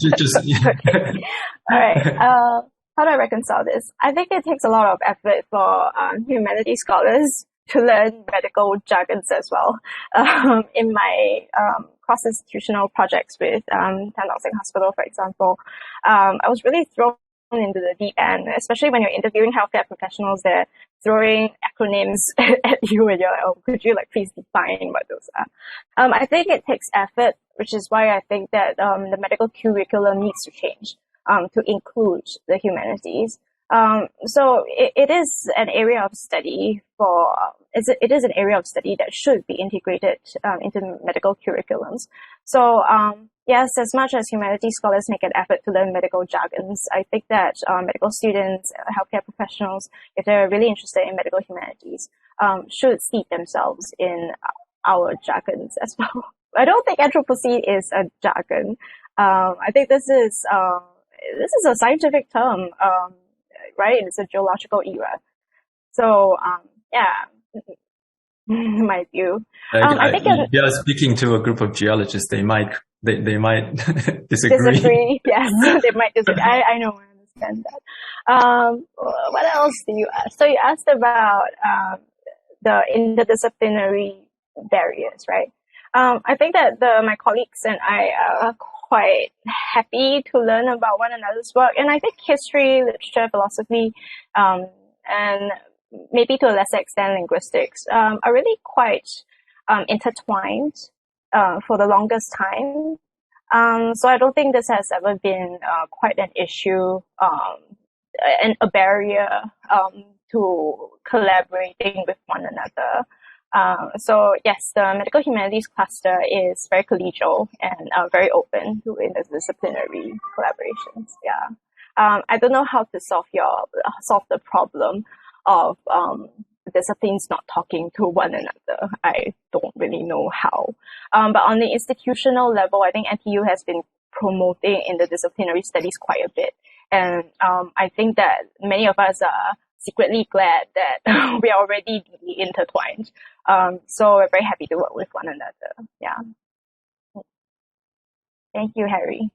right. How do I reconcile this? I think it takes a lot of effort for humanities scholars to learn medical jargons as well. In my cross-institutional projects with Singh Hospital, for example, I was really thrown into the deep end, especially when you're interviewing healthcare professionals. They're throwing acronyms at you and you're like, oh, could you please define what those are? I think it takes effort, which is why I think that the medical curriculum needs to change to include the humanities. So it is an area of study it is an area of study that should be integrated into medical curriculums. So yes, as much as humanities scholars make an effort to learn medical jargons, I think that medical students, healthcare professionals, if they're really interested in medical humanities, should steep themselves in our jargons as well. I don't think Anthropocene is a jargon. I think this is a scientific term, right? It's a geological era. So, my view. I think you're speaking to a group of geologists. They might disagree. Yes, they might disagree. I know, I understand that. What else do you ask? So you asked about the interdisciplinary barriers, right? I think that my colleagues and I are quite happy to learn about one another's work. And I think history, literature, philosophy, and maybe to a lesser extent linguistics, are really quite intertwined for the longest time. So I don't think this has ever been quite an issue and a barrier to collaborating with one another. So yes, the medical humanities cluster is very collegial and very open to interdisciplinary collaborations. Yeah. I don't know how to solve the problem of disciplines not talking to one another. I don't really know how. But on the institutional level, I think NTU has been promoting interdisciplinary studies quite a bit. And I think that many of us are secretly glad that we are already deeply intertwined. So we're very happy to work with one another. Yeah. Thank you, Harry.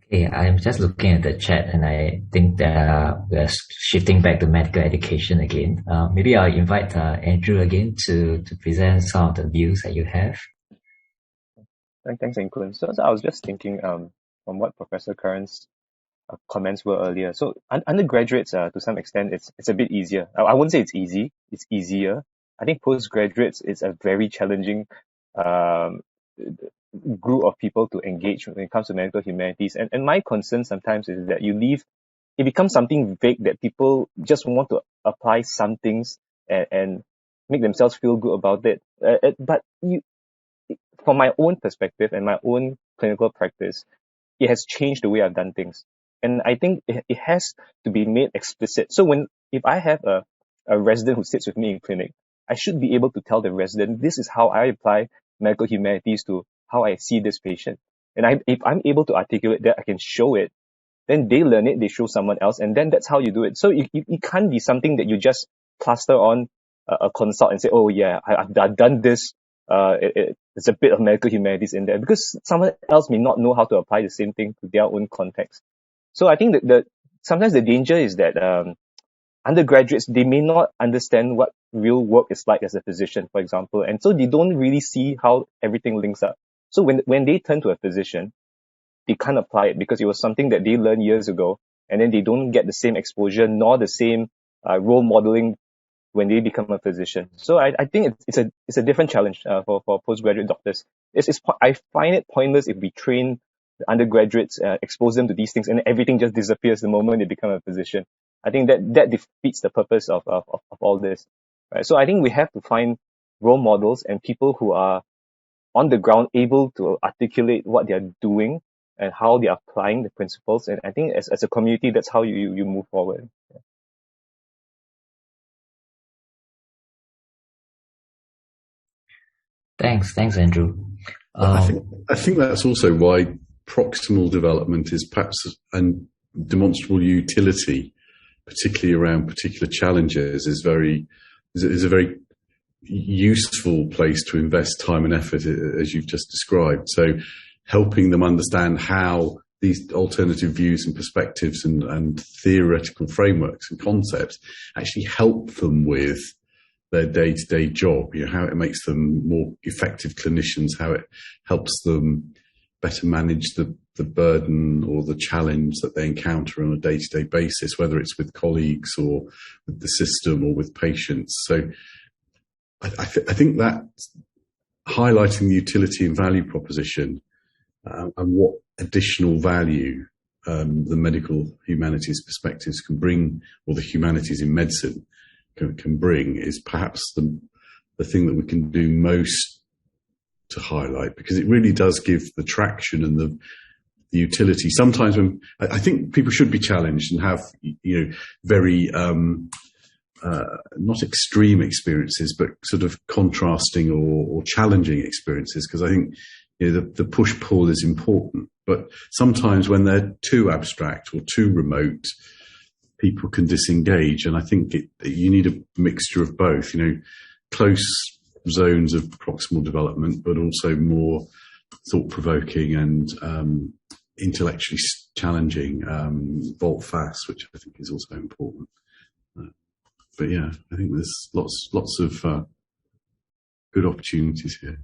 Okay, I'm just looking at the chat and I think that we're shifting back to medical education again. Maybe I'll invite Andrew again to present some of the views that you have. Thanks, Inclin. So I was just thinking from what Professor Curran's comments were earlier. So undergraduates, to some extent, it's a bit easier. I wouldn't say it's easy. It's easier. I think postgraduates is a very challenging group of people to engage when it comes to medical humanities. And my concern sometimes is that it becomes something vague that people just want to apply some things and make themselves feel good about it. But from my own perspective and my own clinical practice, it has changed the way I've done things. And I think it has to be made explicit. So if I have a resident who sits with me in clinic, I should be able to tell the resident, this is how I apply medical humanities to how I see this patient. And if I'm able to articulate that, I can show it, then they learn it, they show someone else, and then that's how you do it. So it can't be something that you just plaster on a consult and say, oh yeah, I've done this. It's a bit of medical humanities in there, because someone else may not know how to apply the same thing to their own context. So I think that sometimes the danger is that undergraduates, they may not understand what real work is like as a physician, for example, and so they don't really see how everything links up. So when they turn to a physician, they can't apply it because it was something that they learned years ago, and then they don't get the same exposure nor the same role modeling when they become a physician. So I think it's a different challenge for postgraduate doctors. I find it pointless if we train the undergraduates, expose them to these things, and everything just disappears the moment they become a physician. I think that defeats the purpose of all this. Right? So I think we have to find role models and people who are on the ground able to articulate what they're doing and how they're applying the principles. And I think as a community, that's how you move forward. Yeah. Thanks, Andrew. I think that's also why proximal development is perhaps and demonstrable utility, particularly around particular challenges, is a very useful place to invest time and effort, as you've just described. So helping them understand how these alternative views and perspectives and theoretical frameworks and concepts actually help them with their day-to-day job, how it makes them more effective clinicians, how it helps them better manage the burden or the challenge that they encounter on a day-to-day basis, whether it's with colleagues or with the system or with patients. So I think that highlighting the utility and value proposition and what additional value the medical humanities perspectives can bring, or the humanities in medicine can bring, is perhaps the thing that we can do most to highlight, because it really does give the traction and the utility. Sometimes when I think people should be challenged and have very not extreme experiences, but sort of contrasting or challenging experiences, because I think the push-pull is important. But sometimes when they're too abstract or too remote, people can disengage. And I think you need a mixture of both, close zones of proximal development, but also more thought-provoking and intellectually challenging volte-face, which I think is also important. But yeah, I think there's lots of good opportunities here.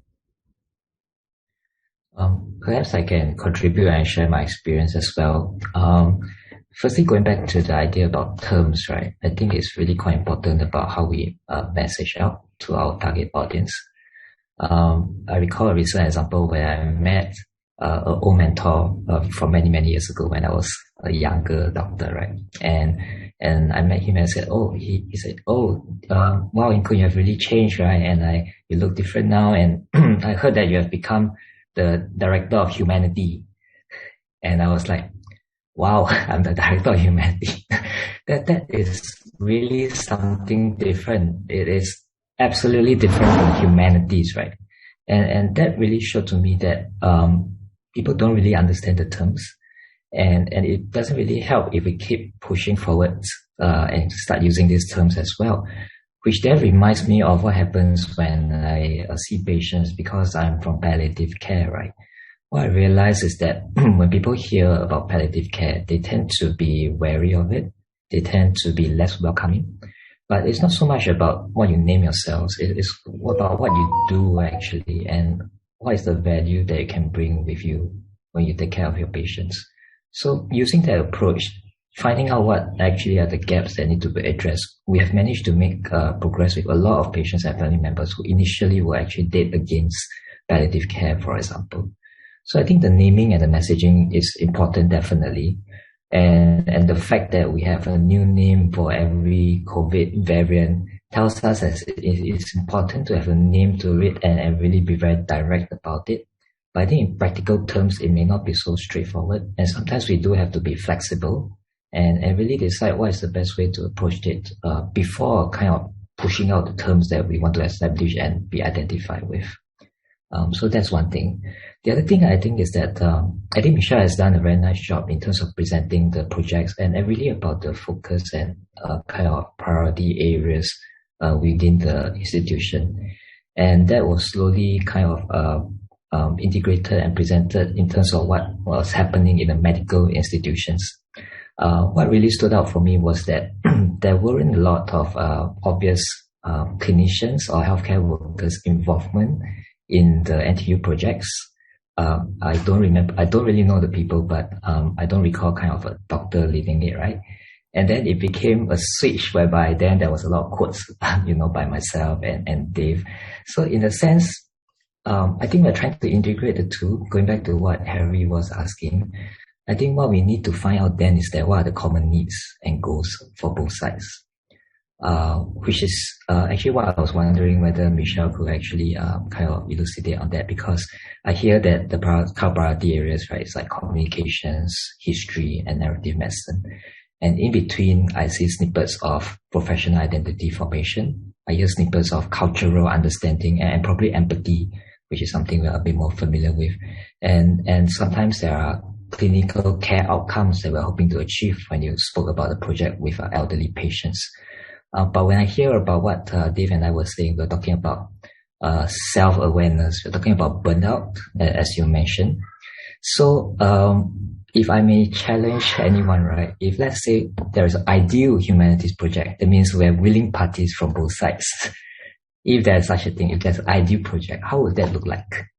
Perhaps I can contribute and share my experience as well. Firstly, going back to the idea about terms, right? I think it's really quite important about how we message out to our target audience. I recall a recent example where I met an old mentor from many years ago when I was a younger doctor, right? And I met him and I said, he said, wow, Inko, you have really changed, right? And you look different now. And I heard that you have become the director of Humanities. And I was like, wow, I'm the director of Humanities. that is really something different. It is absolutely different from Humanities, right? And that really showed to me that people don't really understand the terms. And it doesn't really help if we keep pushing forwards and start using these terms as well, which then reminds me of what happens when I see patients, because I'm from palliative care, right? What I realize is that when people hear about palliative care, they tend to be wary of it. They tend to be less welcoming. But it's not so much about what you name yourselves. It's about what you do actually, and what is the value that you can bring with you when you take care of your patients. So using that approach, finding out what actually are the gaps that need to be addressed, we have managed to make progress with a lot of patients and family members who initially were actually dead against palliative care, for example. So I think the naming and the messaging is important, definitely. And the fact that we have a new name for every COVID variant tells us that it's important to have a name to it and really be very direct about it. But I think in practical terms, it may not be so straightforward. And sometimes we do have to be flexible and really decide what is the best way to approach it before kind of pushing out the terms that we want to establish and be identified with. So that's one thing. The other thing I think is that I think Michelle has done a very nice job in terms of presenting the projects and really about the focus and kind of priority areas within the institution. And that was slowly kind of integrated and presented in terms of what was happening in the medical institutions. What really stood out for me was that there weren't a lot of obvious clinicians or healthcare workers' involvement in the NTU projects. I don't really know the people, but I don't recall kind of a doctor leading it, right? And then it became a switch whereby then there was a lot of quotes, by myself and Dave. So in a sense, I think we're trying to integrate the two. Going back to what Harry was asking, I think what we need to find out then is that what are the common needs and goals for both sides. Which is actually what I was wondering whether Michelle could actually kind of elucidate on that, because I hear that the priority areas, right, is like communications, history, and narrative medicine. And in between, I see snippets of professional identity formation. I hear snippets of cultural understanding and probably empathy, which is something we're a bit more familiar with. And sometimes there are clinical care outcomes that we're hoping to achieve when you spoke about the project with elderly patients. But when I hear about what Dave and I were saying, we're talking about self-awareness, we're talking about burnout, as you mentioned. So if I may challenge anyone, right, if let's say there is an ideal humanities project, that means we have willing parties from both sides. If there's such a thing, if there's an ideal project, how would that look like?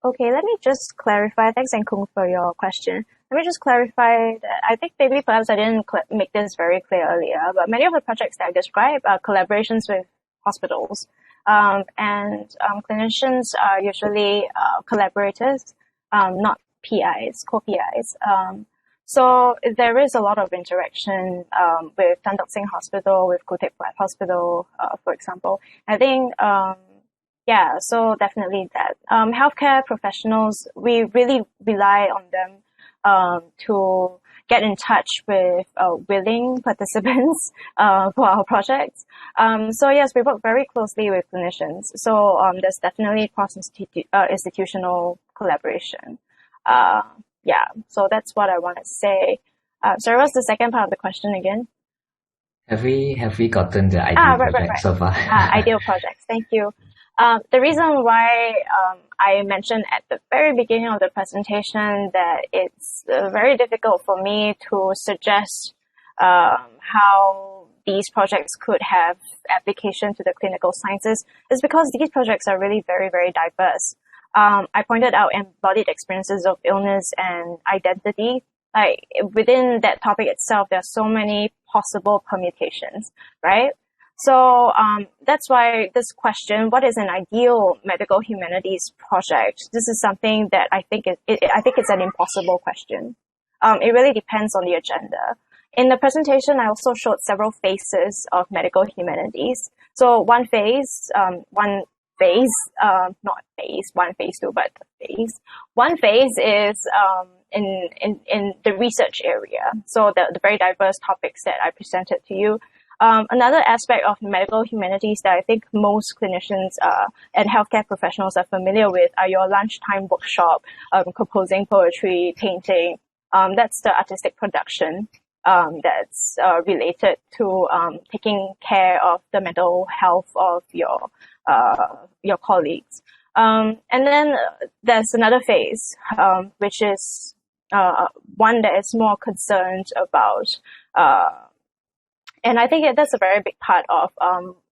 Okay, let me just clarify. Thanks, Kung, for your question. Let me just clarify that I think maybe perhaps I didn't make this very clear earlier, but many of the projects that I described are collaborations with hospitals. And clinicians are usually collaborators, not PIs, co-PIs. So there is a lot of interaction with Tan Tock Seng Hospital, with Khoo Teck Puat Hospital, for example. I think yeah, so definitely that. Healthcare professionals, we really rely on them to get in touch with willing participants for our projects. So yes, we work very closely with clinicians. So there's definitely cross-institutional collaboration. Yeah, so that's what I want to say. Sorry, what's the second part of the question again? Have we gotten the ideal project so far? Ideal projects, thank you. The reason why I mentioned at the very beginning of the presentation that it's very difficult for me to suggest how these projects could have application to the clinical sciences is because these projects are really very, very diverse. I pointed out embodied experiences of illness and identity. Like within that topic itself, there are so many possible permutations, right? So that's why this question, what is an ideal medical humanities project? This is something that I think it's an impossible question. It really depends on the agenda. In the presentation, I also showed several phases of medical humanities. So one phase 2, but phase. One phase is in the research area. So the very diverse topics that I presented to you. Another aspect of medical humanities that I think most clinicians and healthcare professionals are familiar with are your lunchtime workshop, composing poetry, painting. That's the artistic production that's related to taking care of the mental health of your colleagues. And then there's another phase, which is one that is more concerned about and I think that's a very big part of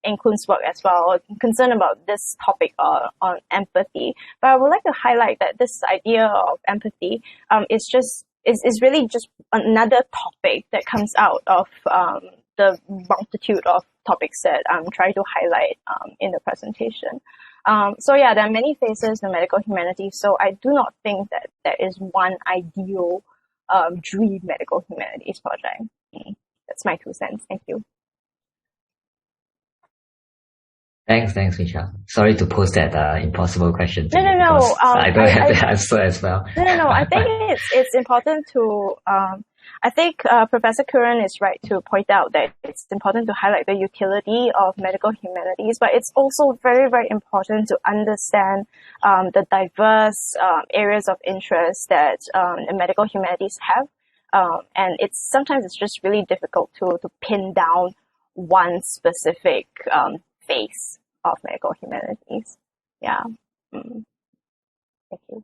Kuhn's work as well, concerned about this topic on empathy. But I would like to highlight that this idea of empathy is really just another topic that comes out of the multitude of topics that I'm trying to highlight in the presentation. So yeah, there are many phases in medical humanities, so I do not think that there is one ideal dream medical humanities project. That's my 2 cents. Thank you. Thanks, Michelle. Sorry to pose that impossible question to you. No. I don't have the answer as well. No. I think it's important to. I think Professor Curran is right to point out that it's important to highlight the utility of medical humanities, but it's also very, very important to understand the diverse areas of interest that the medical humanities have. And sometimes it's just really difficult to pin down one specific phase of medical humanities. Yeah. Thank you.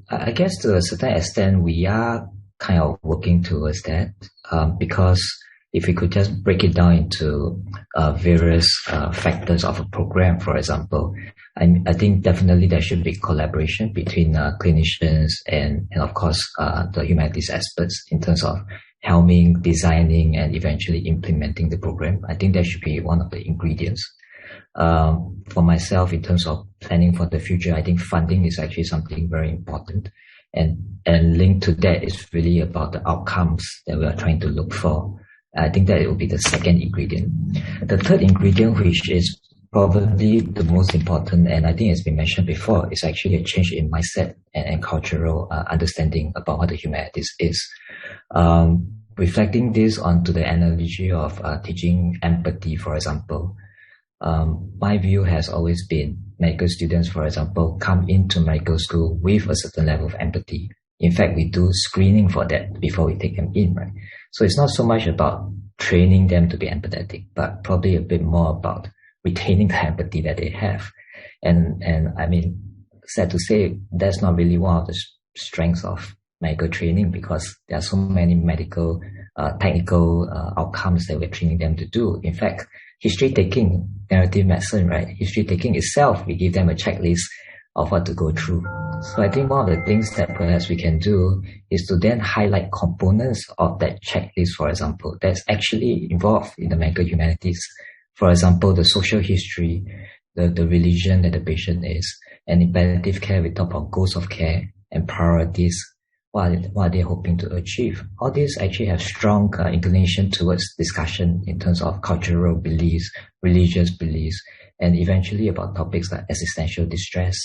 I guess to a certain extent, we are kind of working towards that, because if we could just break it down into various factors of a program, for example, I think definitely there should be collaboration between clinicians and of course the humanities experts in terms of helming, designing, and eventually implementing the program. I think that should be one of the ingredients. For myself, in terms of planning for the future, I think funding is actually something very important. And linked to that is really about the outcomes that we are trying to look for. I think that it will be the second ingredient. The third ingredient, which is probably the most important, and I think it's been mentioned before, is actually a change in mindset and cultural understanding about what the humanities is. Reflecting this onto the analogy of teaching empathy, for example, my view has always been medical students, for example, come into medical school with a certain level of empathy. In fact, we do screening for that before we take them in, right? So it's not so much about training them to be empathetic, but probably a bit more about retaining the empathy that they have. And I mean, sad to say, that's not really one of the strengths of medical training, because there are so many medical, technical outcomes that we're training them to do. In fact, history taking, narrative medicine, right? History taking itself, we give them a checklist of what to go through. So I think one of the things that perhaps we can do is to then highlight components of that checklist, for example, that's actually involved in the medical humanities. For example, the social history, the religion that the patient is, and in palliative care, we talk about goals of care and priorities, what are they hoping to achieve. All these actually have strong inclination towards discussion in terms of cultural beliefs, religious beliefs, and eventually about topics like existential distress,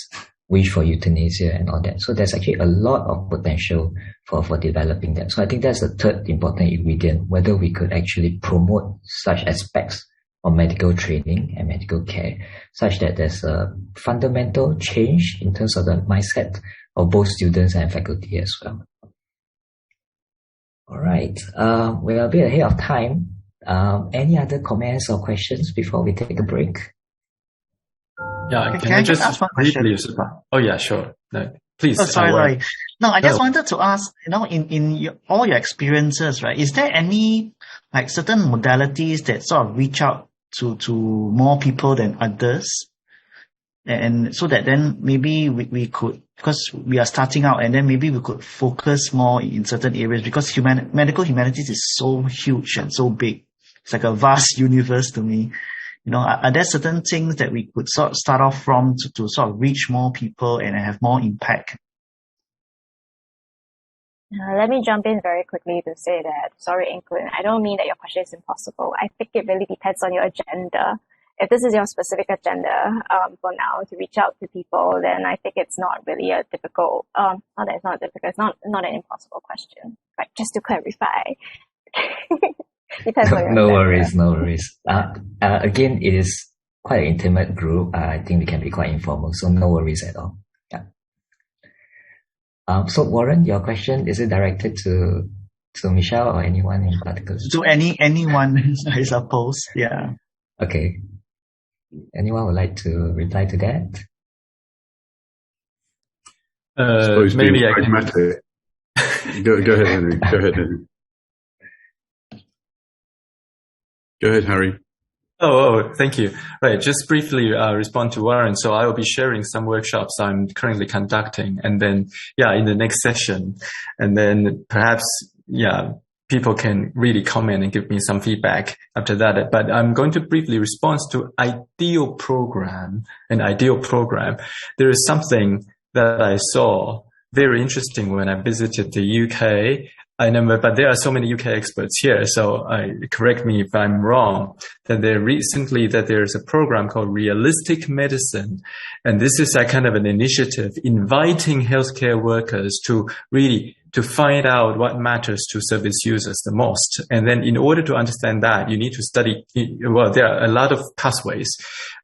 wish for euthanasia, and all that. So there's actually a lot of potential for developing that. So I think that's the third important ingredient, whether we could actually promote such aspects of medical training and medical care, such that there's a fundamental change in terms of the mindset of both students and faculty as well. All right. We're a bit ahead of time. Any other comments or questions before we take a break? Yeah, can I just ask one question? Oh, yeah, sure. No, please. Oh, sorry. No, I just wanted to ask, in all your experiences, right, is there any like certain modalities that sort of reach out to more people than others? And so that then maybe we could, because we are starting out, and then maybe we could focus more in certain areas, because medical humanities is so huge and so big. It's like a vast universe to me. Are there certain things that we could sort of start off from to sort of reach more people and have more impact? Let me jump in very quickly to say that, sorry, England, I don't mean that your question is impossible. I think it really depends on your agenda. If this is your specific agenda for now to reach out to people, then I think it's not really a difficult, not that it's not difficult, it's not an impossible question. Right, just to clarify. Depends on your no agenda. worries. Again, it is quite an intimate group. I think we can be quite informal, so no worries at all. Yeah. So Warren, your question, is it directed to Michelle or anyone in particular? To anyone, I suppose. Yeah. Okay. Anyone would like to reply to that? Maybe I can. Go ahead, Henry. Go ahead, Harry. Oh, thank you. Right, just briefly respond to Warren. So I will be sharing some workshops I'm currently conducting, and then, in the next session, and then perhaps, people can really comment and give me some feedback after that. But I'm going to briefly respond to ideal program. There is something that I saw very interesting when I visited the UK. But there are so many UK experts here, so correct me if I'm wrong, that there's a program called Realistic Medicine. And this is a kind of an initiative inviting healthcare workers to really to find out what matters to service users the most. And then in order to understand that, you need to study, there are a lot of pathways.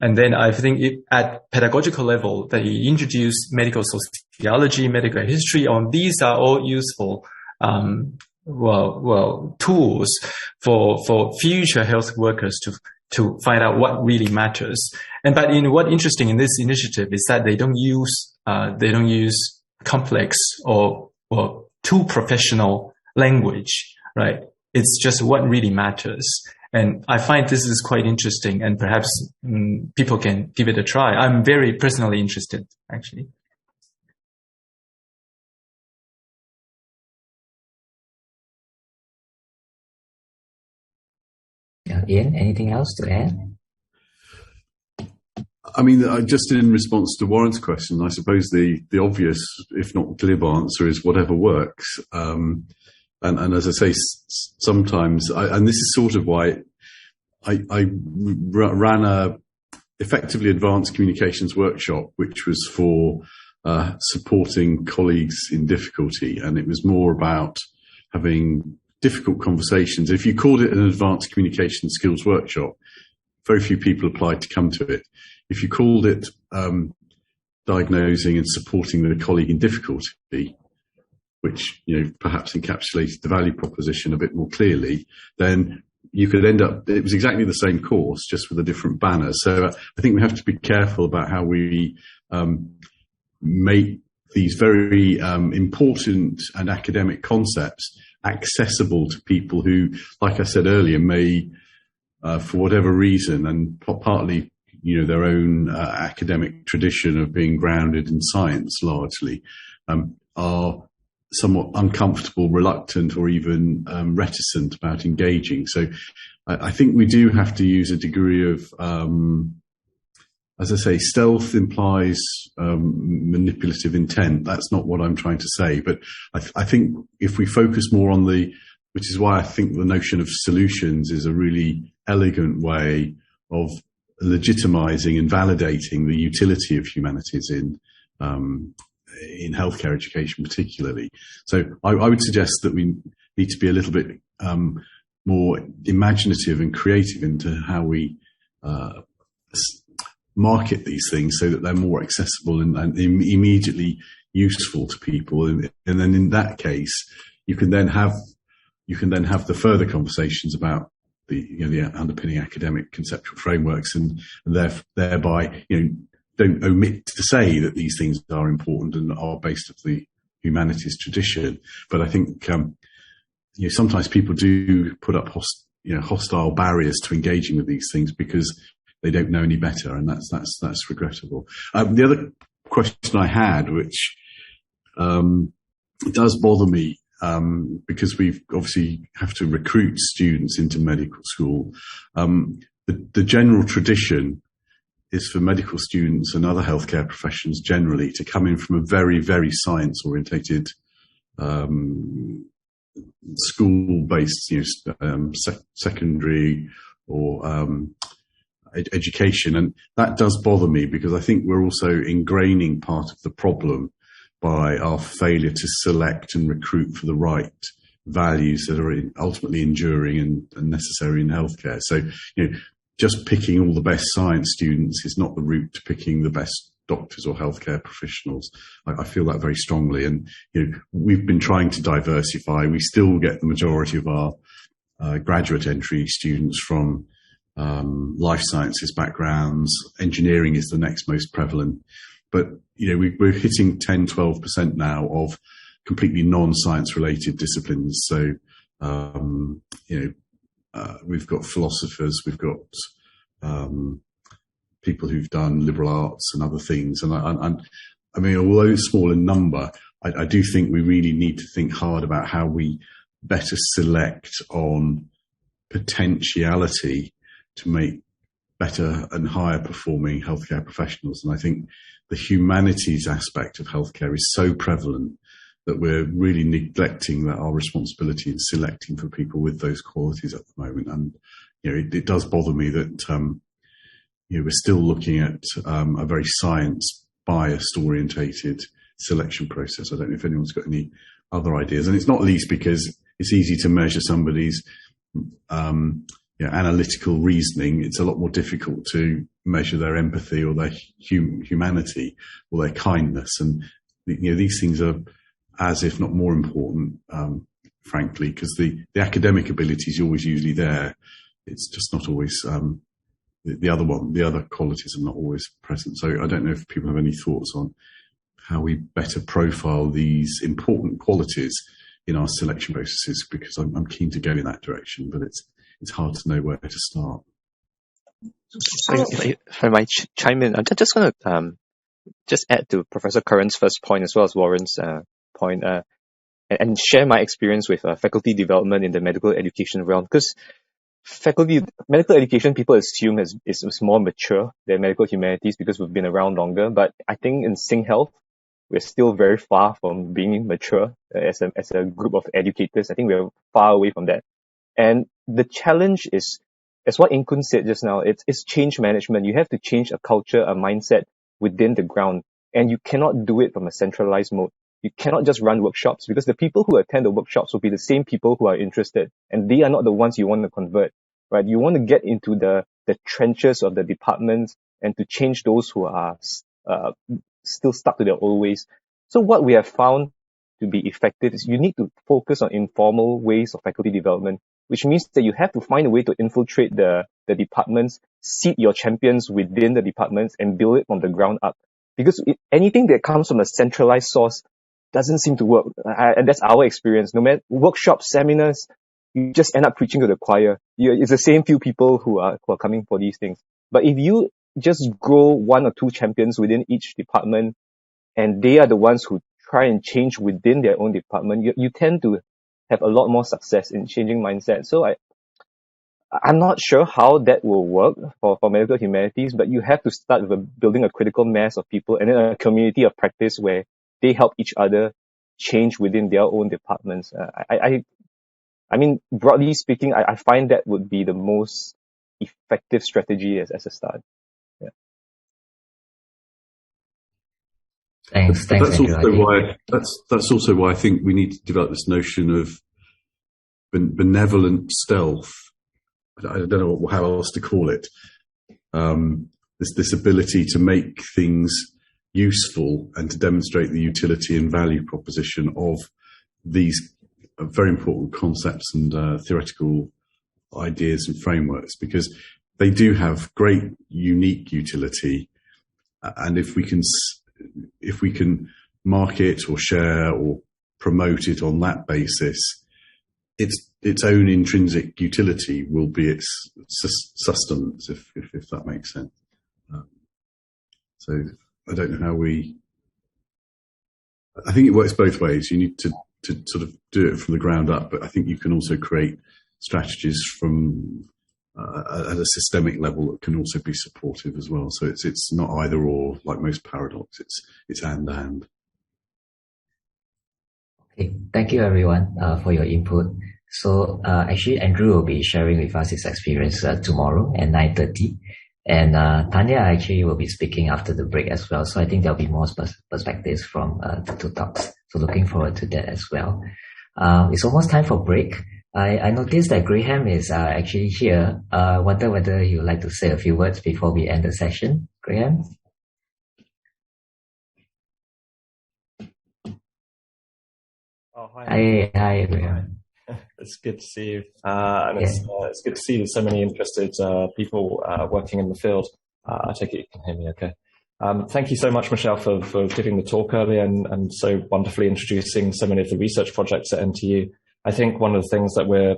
And then I think at pedagogical level, they introduce medical sociology, medical history on these are all useful tools for future health workers to find out what really matters. But what interesting in this initiative is that they don't use complex or too professional language, right? It's just what really matters. And I find this is quite interesting, and perhaps people can give it a try. I'm very personally interested, actually. Ian, anything else to add? I mean, just in response to Warren's question, I suppose the obvious, if not glib answer is whatever works. And as I say, sometimes, and this is sort of why I ran a effectively advanced communications workshop, which was for supporting colleagues in difficulty. And it was more about having difficult conversations. If you called it an advanced communication skills workshop, very few people applied to come to it. If you called it diagnosing and supporting the colleague in difficulty, which perhaps encapsulated the value proposition a bit more clearly, then you could end up, it was exactly the same course, just with a different banner. So I think we have to be careful about how we make these very important and academic concepts accessible to people who, like I said earlier, may, for whatever reason, and partly their own academic tradition of being grounded in science largely, are somewhat uncomfortable, reluctant, or even reticent about engaging. So I think we do have to use a degree of, as I say, stealth implies manipulative intent. That's not what I'm trying to say. But I think if we focus more on which is why I think the notion of solutions is a really elegant way of legitimizing and validating the utility of humanities in healthcare education particularly. So I would suggest that we need to be a little bit more imaginative and creative into how we market these things so that they're more accessible and immediately useful to people. And then in that case, you can then have the further conversations about the underpinning academic conceptual frameworks, and thereby don't omit to say that these things are important and are based of the humanities tradition. But I think sometimes people do put up hostile barriers to engaging with these things because they don't know any better, and that's regrettable. The other question I had, which does bother me, because we obviously have to recruit students into medical school. The general tradition is for medical students and other healthcare professions generally to come in from a very, very science-orientated school-based secondary or education. And that does bother me because I think we're also ingraining part of the problem by our failure to select and recruit for the right values that are ultimately enduring and necessary in healthcare. So, just picking all the best science students is not the route to picking the best doctors or healthcare professionals. I feel that very strongly. And, we've been trying to diversify. We still get the majority of our graduate entry students from life sciences backgrounds. Engineering is the next most prevalent. But, we're hitting 10, 12% now of completely non-science related disciplines. So, we've got philosophers, we've got people who've done liberal arts and other things. And I mean, although it's small in number, I do think we really need to think hard about how we better select on potentiality to make better and higher performing healthcare professionals. And I think the humanities aspect of healthcare is so prevalent that we're really neglecting our responsibility in selecting for people with those qualities at the moment. And, it does bother me that, we're still looking at a very science biased orientated selection process. I don't know if anyone's got any other ideas. And it's not least because it's easy to measure somebody's analytical reasoning. It's a lot more difficult to measure their empathy or their humanity or their kindness. And, these things are as if not more important, frankly, because the academic ability is always usually there. It's just not always, the other qualities are not always present. So I don't know if people have any thoughts on how we better profile these important qualities in our selection processes, because I'm keen to go in that direction, but it's hard to know where to start. So if I might chime in, I'm just going to just add to Professor Curran's first point as well as Warren's point, and share my experience with faculty development in the medical education realm. Because medical education, people assume is more mature than medical humanities because we've been around longer. But I think in SingHealth, we're still very far from being mature as a group of educators. I think we're far away from that. And the challenge is, as what Inkun said just now, it's change management. You have to change a culture, a mindset within the ground. And you cannot do it from a centralized mode. You cannot just run workshops, because the people who attend the workshops will be the same people who are interested, and they are not the ones you want to convert, right? You want to get into the trenches of the departments and to change those who are still stuck to their old ways. So what we have found to be effective is you need to focus on informal ways of faculty development, which means that you have to find a way to infiltrate the departments, seed your champions within the departments, and build it from the ground up. Because anything that comes from a centralized source doesn't seem to work. And that's our experience. No matter workshops, seminars, you just end up preaching to the choir. It's the same few people who are coming for these things. But if you just grow one or two champions within each department, and they are the ones who try and change within their own department, you tend to have a lot more success in changing mindset. So I'm not sure how that will work for medical humanities, but you have to start with building a critical mass of people and then a community of practice where they help each other change within their own departments. I mean, broadly speaking, I find that would be the most effective strategy as a start. Yeah. Thanks. That's Andrew, that's also why I think we need to develop this notion of benevolent stealth. I don't know how else to call it. This ability to make things useful and to demonstrate the utility and value proposition of these very important concepts and theoretical ideas and frameworks, because they do have great unique utility. And if we can market or share or promote it on that basis, its own intrinsic utility will be its sustenance, if that makes sense. So I don't know how I think it works both ways. You need to sort of do it from the ground up, but I think you can also create strategies from at a systemic level that can also be supportive as well. So it's not either or, like most paradox. It's and. Okay, thank you everyone for your input. So actually Andrew will be sharing with us his experience tomorrow at 9:30. And Tanya actually will be speaking after the break as well. So I think there'll be more perspectives from the two talks. So looking forward to that as well. It's almost time for break. I noticed that Graham is actually here. Wonder whether you would like to say a few words before we end the session. Graham? Oh, hi. Hi, Graham. It's good to see you. And it's good to see so many interested people working in the field. I take it you can hear me okay. Thank you so much, Michelle, for giving the talk earlier and so wonderfully introducing so many of the research projects at NTU. I think one of the things that we're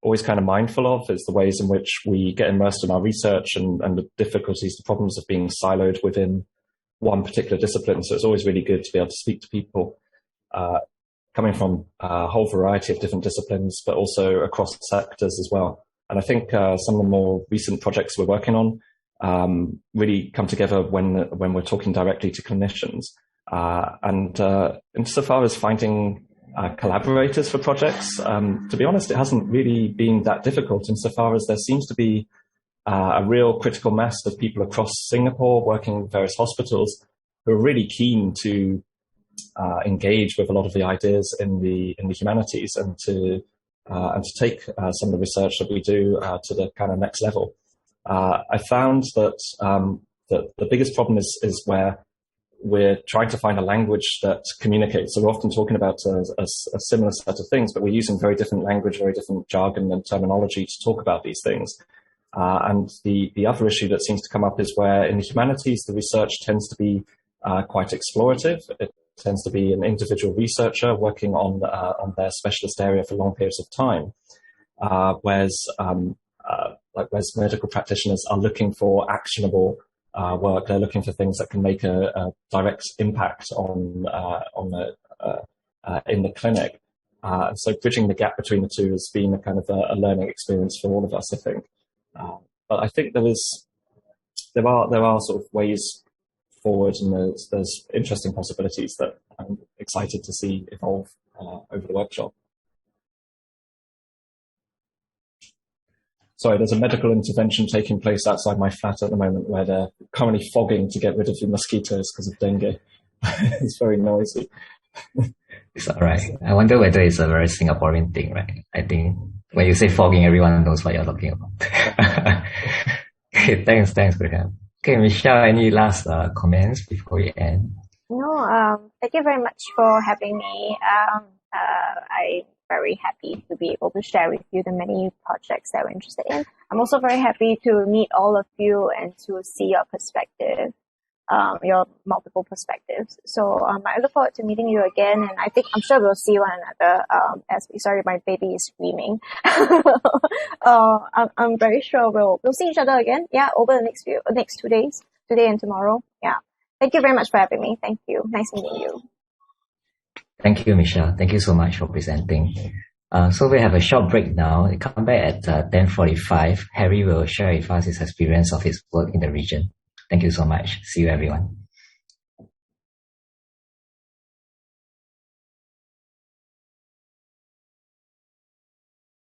always kind of mindful of is the ways in which we get immersed in our research and the difficulties, the problems of being siloed within one particular discipline. So it's always really good to be able to speak to people coming from a whole variety of different disciplines, but also across sectors as well. And I think some of the more recent projects we're working on really come together when we're talking directly to clinicians. And insofar as finding collaborators for projects, to be honest, it hasn't really been that difficult insofar as there seems to be a real critical mass of people across Singapore working in various hospitals who are really keen to engage with a lot of the ideas in the humanities and to take some of the research that we do to the kind of next level. I found that the biggest problem is where we're trying to find a language that communicates. So we're often talking about a similar set of things, but we're using very different language, very different jargon and terminology to talk about these things. And the other issue that seems to come up is where in the humanities, the research tends to be quite explorative. It tends to be an individual researcher working on their specialist area for long periods of time, whereas medical practitioners are looking for actionable work. They're looking for things that can make a direct impact in the clinic. So bridging the gap between the two has been a kind of a learning experience for all of us, I think. But I think there are sort of ways forward, and there's interesting possibilities that I'm excited to see evolve over the workshop. Sorry, there's a medical intervention taking place outside my flat at the moment where they're currently fogging to get rid of the mosquitoes because of dengue. It's very noisy. It's all right. I wonder whether it's a very Singaporean thing, right? I think when you say fogging, everyone knows what you're talking about. Okay, thanks, Graham. Okay, Michelle, any last comments before we end? No, thank you very much for having me. I'm very happy to be able to share with you the many projects that we're interested in. I'm also very happy to meet all of you and to see your perspective, your multiple perspectives. So I look forward to meeting you again, and I'm sure we'll see one another. Sorry, my baby is screaming. I'm very sure we'll see each other again. Yeah, over the next 2 days, today and tomorrow. Yeah. Thank you very much for having me. Thank you. Nice meeting you. Thank you, Michelle. Thank you so much for presenting. So we have a short break now. We come back at 10:45. Harry will share with us his experience of his work in the region. Thank you so much. See you, everyone.